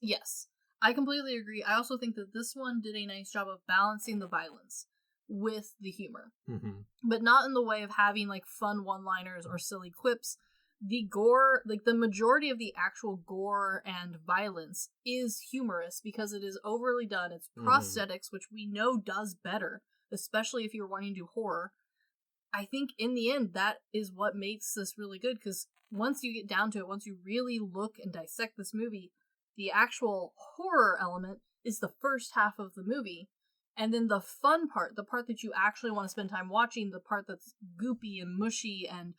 Yes. I completely agree. I also think that this one did a nice job of balancing the violence with the humor. Mm-hmm. But not in the way of having, like, fun one-liners or silly quips. The gore, like the majority of the actual gore and violence is humorous because it is overly done. It's prosthetics, which we know does better, especially if you're wanting to do horror. I think in the end, that is what makes this really good, because once you get down to it, once you really look and dissect this movie, the actual horror element is the first half of the movie. And then the fun part, the part that you actually want to spend time watching, the part that's goopy and mushy and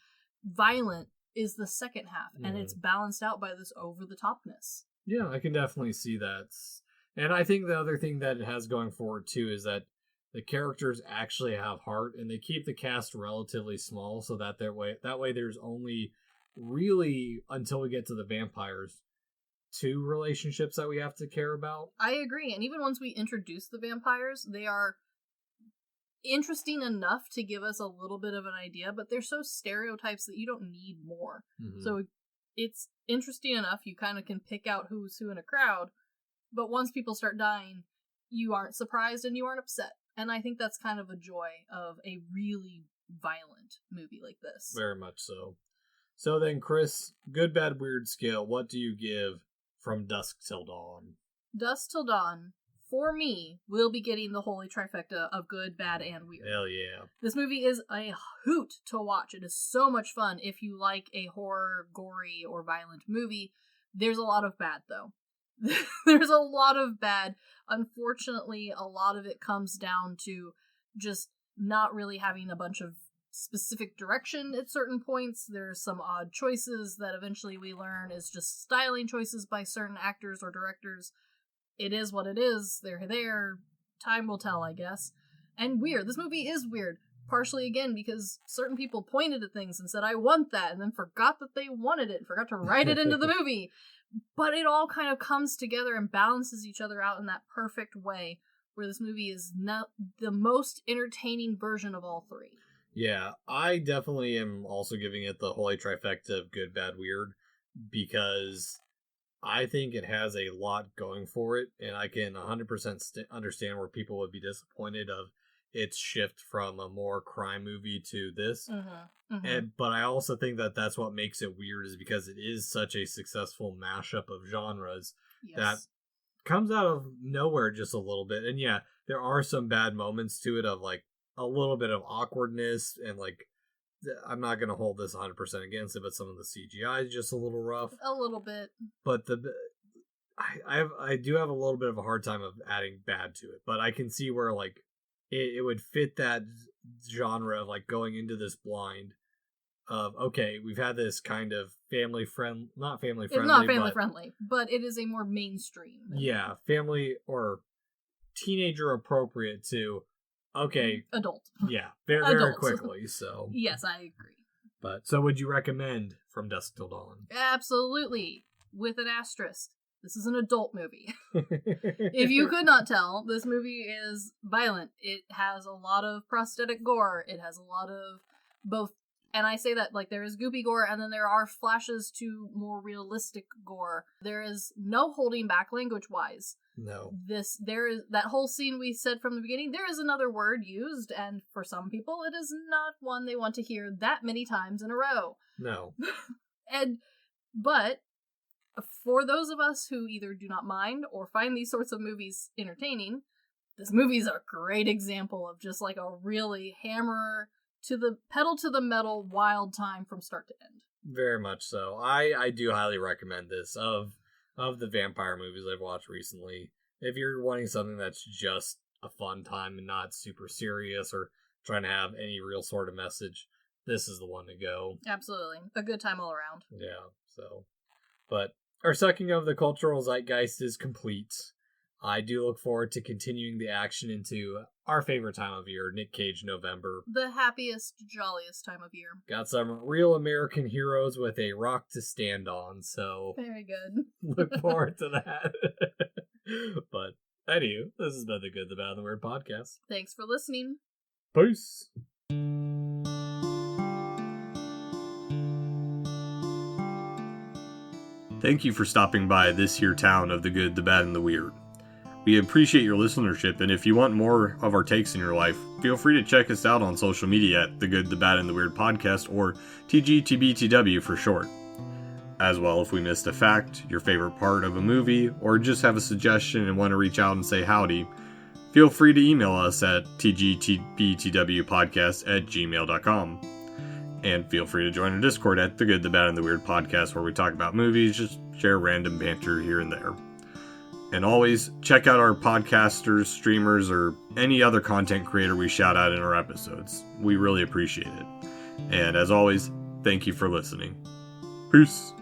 violent, is the second half, and it's balanced out by this over-the-topness. Yeah, I can definitely see that. And I think the other thing that it has going forward, too, is that the characters actually have heart, and they keep the cast relatively small, so that way there's only really, until we get to the vampires, 2 relationships that we have to care about. I agree, and even once we introduce the vampires, they are interesting enough to give us a little bit of an idea, but they're so stereotypes that you don't need more. So it's interesting enough, you kind of can pick out who's who in a crowd, but once people start dying, you aren't surprised and you aren't upset. And I think that's kind of a joy of a really violent movie like this. Very much so. So then, Chris, good, bad, weird scale, what do you give From Dusk Till Dawn? Dusk Till Dawn, for me, will be getting the holy trifecta of good, bad, and weird. Hell yeah. This movie is a hoot to watch. It is so much fun if you like a horror, gory, or violent movie. There's a lot of bad, though. There's a lot of bad. Unfortunately, a lot of it comes down to just not really having a bunch of specific direction at certain points. There's some odd choices that eventually we learn is just styling choices by certain actors or directors. It is what it is. They're there. Time will tell, I guess. And weird. This movie is weird. Partially, again, because certain people pointed at things and said, I want that, and then forgot that they wanted it, forgot to write it into the movie. But it all kind of comes together and balances each other out in that perfect way, where this movie is not the most entertaining version of all three. Yeah, I definitely am also giving it the holy trifecta of good, bad, weird, because I think it has a lot going for it, and I can 100% understand where people would be disappointed of its shift from a more crime movie to this. But I also think that that's what makes it weird, is because it is such a successful mashup of genres that comes out of nowhere just a little bit. And yeah, there are some bad moments to it of like a little bit of awkwardness, and like I'm not going to hold this 100% against it, but some of the CGI is just a little rough. A little bit. But I do have a little bit of a hard time of adding bad to it, but I can see where like it would fit that genre of like going into this blind of, okay, we've had this kind of not family friendly. It's not family friendly, but it is a more mainstream. Yeah, family or teenager appropriate to, okay. Adult. Yeah, very quickly, so. Yes, I agree. But, so would you recommend From Dusk Till Dawn? Absolutely. With an asterisk. This is an adult movie. If you could not tell, this movie is violent. It has a lot of prosthetic gore. It has a lot of both, and I say that like there is goopy gore, and then there are flashes to more realistic gore. There is no holding back language-wise. No. There is that whole scene we said from the beginning. There is another word used, and for some people, it is not one they want to hear that many times in a row. No. But for those of us who either do not mind or find these sorts of movies entertaining, this movie is a great example of just like a really hammer to the pedal to the metal wild time from start to end. Very much so. I do highly recommend this. Of the vampire movies I've watched recently, if you're wanting something that's just a fun time and not super serious or trying to have any real sort of message, this is the one to go. Absolutely. A good time all around. Yeah, so. But our sucking of the cultural zeitgeist is complete. I do look forward to continuing the action into our favorite time of year, Nick Cage November. The happiest, jolliest time of year. Got some real American heroes with a rock to stand on, so... Very good. Look forward to that. But, anywho, this has been the Good, the Bad, and the Weird podcast. Thanks for listening. Peace! Thank you for stopping by this here town of the good, the bad, and the weird. We appreciate your listenership, and if you want more of our takes in your life, feel free to check us out on social media at The Good, the Bad, and the Weird Podcast, or TGTBTW for short. As well, if we missed a fact, your favorite part of a movie, or just have a suggestion and want to reach out and say howdy, feel free to email us at tgtbtwpodcast@gmail.com. And feel free to join our Discord at The Good, the Bad, and the Weird Podcast, where we talk about movies, just share random banter here and there. And always, check out our podcasters, streamers, or any other content creator we shout out in our episodes. We really appreciate it. And as always, thank you for listening. Peace!